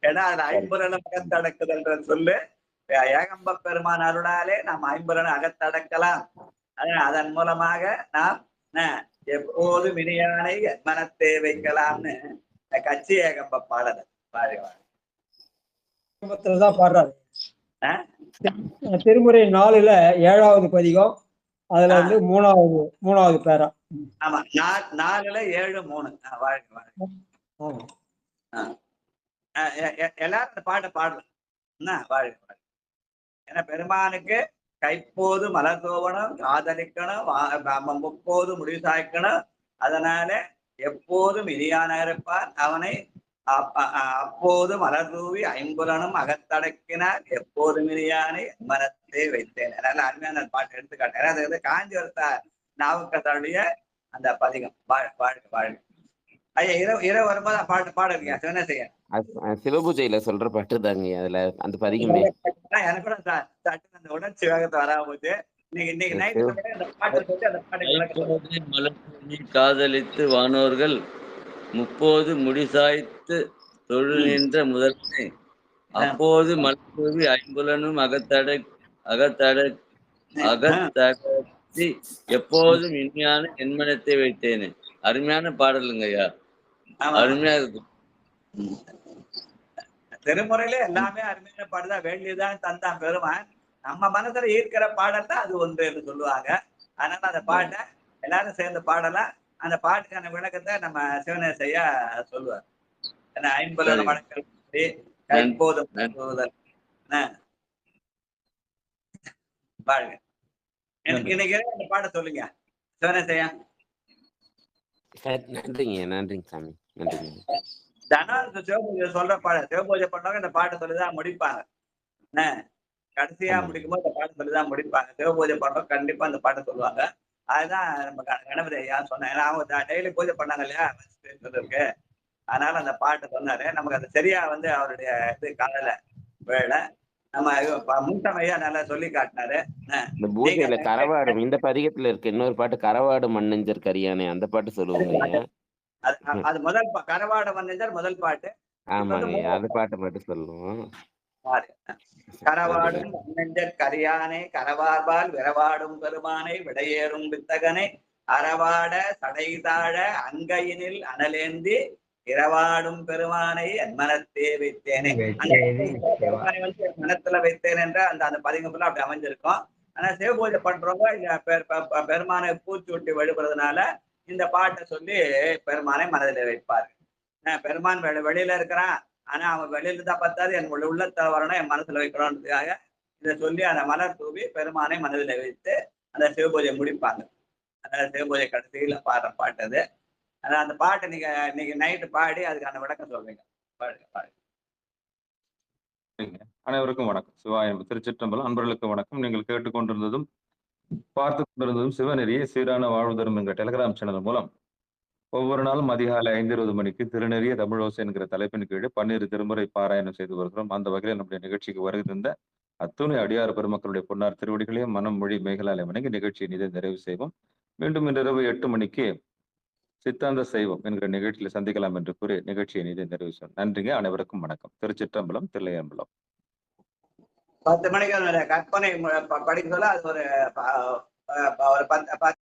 ஏன்னா அதுல ஐம்புலன் அகத்தடக்குதல் சொல்லு ஏகம்ப பெருமான் அருளாலே நாம் ஐம்புலன் அகத்தடக்கலாம். அதன் மூலமாக நாம் எப்போது மினியானை மனத்தே வைக்கலாம்னு கட்சி ஏகம்ப பாடல் தான் பாடுறாரு. திருமுறை 4ல 7வது பதிகம், அதுல வந்து மூணாவது பேரா. ஆமா, 4ல 7 3. வாழ்க வாழ்க. எல்லாரும் அந்த பாட்டை பாடலாம். வாழ்க வாழ்க. ஏன்னா பெருமானுக்கு கைப்போது மலர் தோவணும், காதலிக்கணும், முப்போது முடிவு சாய்க்கணும். அதனால எப்போதும் இனியான இருப்பார். அவனை அப்போது மலர் தூவி ஐம்புலனும் அகத்தடக்கினார் எப்போதும் இனியானை மனத்தை வைத்தேன். அதனால அருமையான பாட்டு எடுத்துக்காட்டேன். அது வந்து காஞ்சிபுரத்த நாவுக்கருடைய அந்த பதிகம். வாழ்க வாழ்க. ஐயா இரவு வரும்போது பாட்டு பாடுறீங்க. என்ன செய்ய சிவபூஜையில சொல்ற பாட்டு தாங்க அதுல அந்த பதிகமே. எனக்கு கூட அந்த உணர்ச்சி வேகத்தை வராம போச்சு. இன்னைக்கு நைட்டு இந்த பாட்டை சொல்லி அந்த பாட்டுக்கு விளக்கம் சொல்லுங்க. கைப்போது மலர்தூவி காதலித்து வானோர்கள் முப்போது முடிசாய்த்து தொழு நின்ற முதல்வனே அப்போது மலர்தூவி ஐம்புலனும் அகத்தடத்தி எப்போதும் இனிமையான என்மனத்தை வைத்தேனே. அருமையான பாடலுங்க ஐயா, அருமையா இருக்கு. திருமுறையில எல்லாமே அருமையான பாடுதான். வேண்டியதான் தந்தான் பெருமான். நம்ம மனசுல ஈர்க்கிற பாடல் தான் அது ஒன்று என்று சொல்லுவாங்க. அதனால அந்த பாட்டை எல்லாரும் சேர்ந்து பாடலாம். அந்த பாட்டுக்கான விளக்கத்தை நம்ம சிவனேசையா சொல்லுவார். ஏன்னா ஐம்புலன் வழக்கல் கைப்போதும் பாருங்க. இன்னைக்கு அந்த பாட்டை சொல்லுங்க சிவனேசையா. நன்றிங்க சாமி, நன்றிங்க. தனம் சிவபூஜை சொல்ற பாடம் சிவபூஜை பண்ணவங்க இந்த பாட்டை சொல்லிதான் முடிப்பாங்க. என்ன கடைசியா முடிக்கும் போது இந்த பாட்டை சொல்லிதான் முடிப்பாங்க. சிவபூஜை பண்ணவங்க கண்டிப்பா இந்த பாட்டை சொல்லுவாங்க. அதுதான் நம்ம கணபதி ஐயா சொன்னேன். ஏன்னா அவங்க டெய்லி பூஜை பண்ணாங்க இல்லையா இருக்கு. அதனால அந்த பாட்டை சொன்னாரு. நமக்கு அது சரியா அவருடைய இது காலையில வேலை நம்ம முன்டம் ஐயா நல்லா சொல்லி காட்டினாரு. இந்த பூஜையில கரவாடும் இந்த பதிகத்துல இருக்கு இன்னொரு பாட்டு, கரவாடு மண்ணெஞ்சர் கரியானே, அந்த பாட்டு சொல்லுவோங்க ஐயா. அது முதல் கரவாட மண்ணெஞ்சர் முதல் பாட்டு. ஆமாங்க, அது பாட்டு சொல்லுவோம். கரவாடும் மண்ணெஞ்சர் கரியானே கரவார்பால் விரவாடும் பெருமானை விடையேறும் வித்தகனை அறவாட சடைதாழ அங்கையினில் அனலேந்தி இரவாடும் பெருமானை என் மனத்தே வைத்தேனே. மனத்துல வைத்தேன் என்ற அந்த பதிகம்லாம் அப்படி அமைஞ்சிருக்கும். ஆனா சிவபூஜை பண்றவங்க பெருமானை பூச்சூட்டி வழிபடுறதுனால இந்த பாட்டை சொல்லி பெருமானை மனதில் வைப்பாரு. பெருமான் வெளியில இருக்கிறான், ஆனா அவன் வெளியில தான் பார்த்தாது என் உள்ளத்தை வரணும், என் மனசுல வைக்கணும்ன்றதுக்காக இதை சொல்லி அந்த மலர் தூவி பெருமானை மனதில் வைத்து அந்த சிவபூஜை முடிப்பாங்க. அதனால சிவபூஜை கடைசியில பாடுற பாட்டு அது. ஆனா அந்த பாட்டை நீங்க இன்னைக்கு நைட்டு பாடி அதுக்கான விளக்கம் சொல்றீங்க. பாடுங்க. அனைவருக்கும் வணக்கம். சிவாயம் திருச்சிற்றம்பலம். அன்பர்களுக்கு வணக்கம். நீங்கள் கேட்டுக்கொண்டிருந்ததும் பார்த்து கொண்டிருந்ததும் சிவநெறிய சீரான வாழ்வு தரும் என்ற டெலிகிராம் சேனல் மூலம் ஒவ்வொரு நாளும் அதிகாலை 5:20 மணிக்கு திருநெறிய தமிழோசை என்கிற தலைப்பின் கீழே 12 திருமுறை பாராயணம் செய்து வருகிறோம். அந்த வகையில் நம்முடைய நிகழ்ச்சிக்கு வருகை தந்த அத்துணை அடியார் பெருமக்களுடைய பொன்னார் திருவடிகளையும் மனம் மொழி மேகலாலை வணங்கி நிகழ்ச்சியை நிதை நிறைவு செய்வோம். மீண்டும் இன்று இரவு 8 மணிக்கு சித்தாந்த சைவம் என்கிற நிகழ்ச்சியில சந்திக்கலாம் என்று கூறி நிகழ்ச்சியை நிதை நிறைவு செய்வோம். நன்றிங்க. அனைவருக்கும் வணக்கம். திருச்சிற்றம்பலம், தில்லையம்பலம். 10 மணிக்கு கற்பனை படிக்க சொல்ல அது ஒரு 10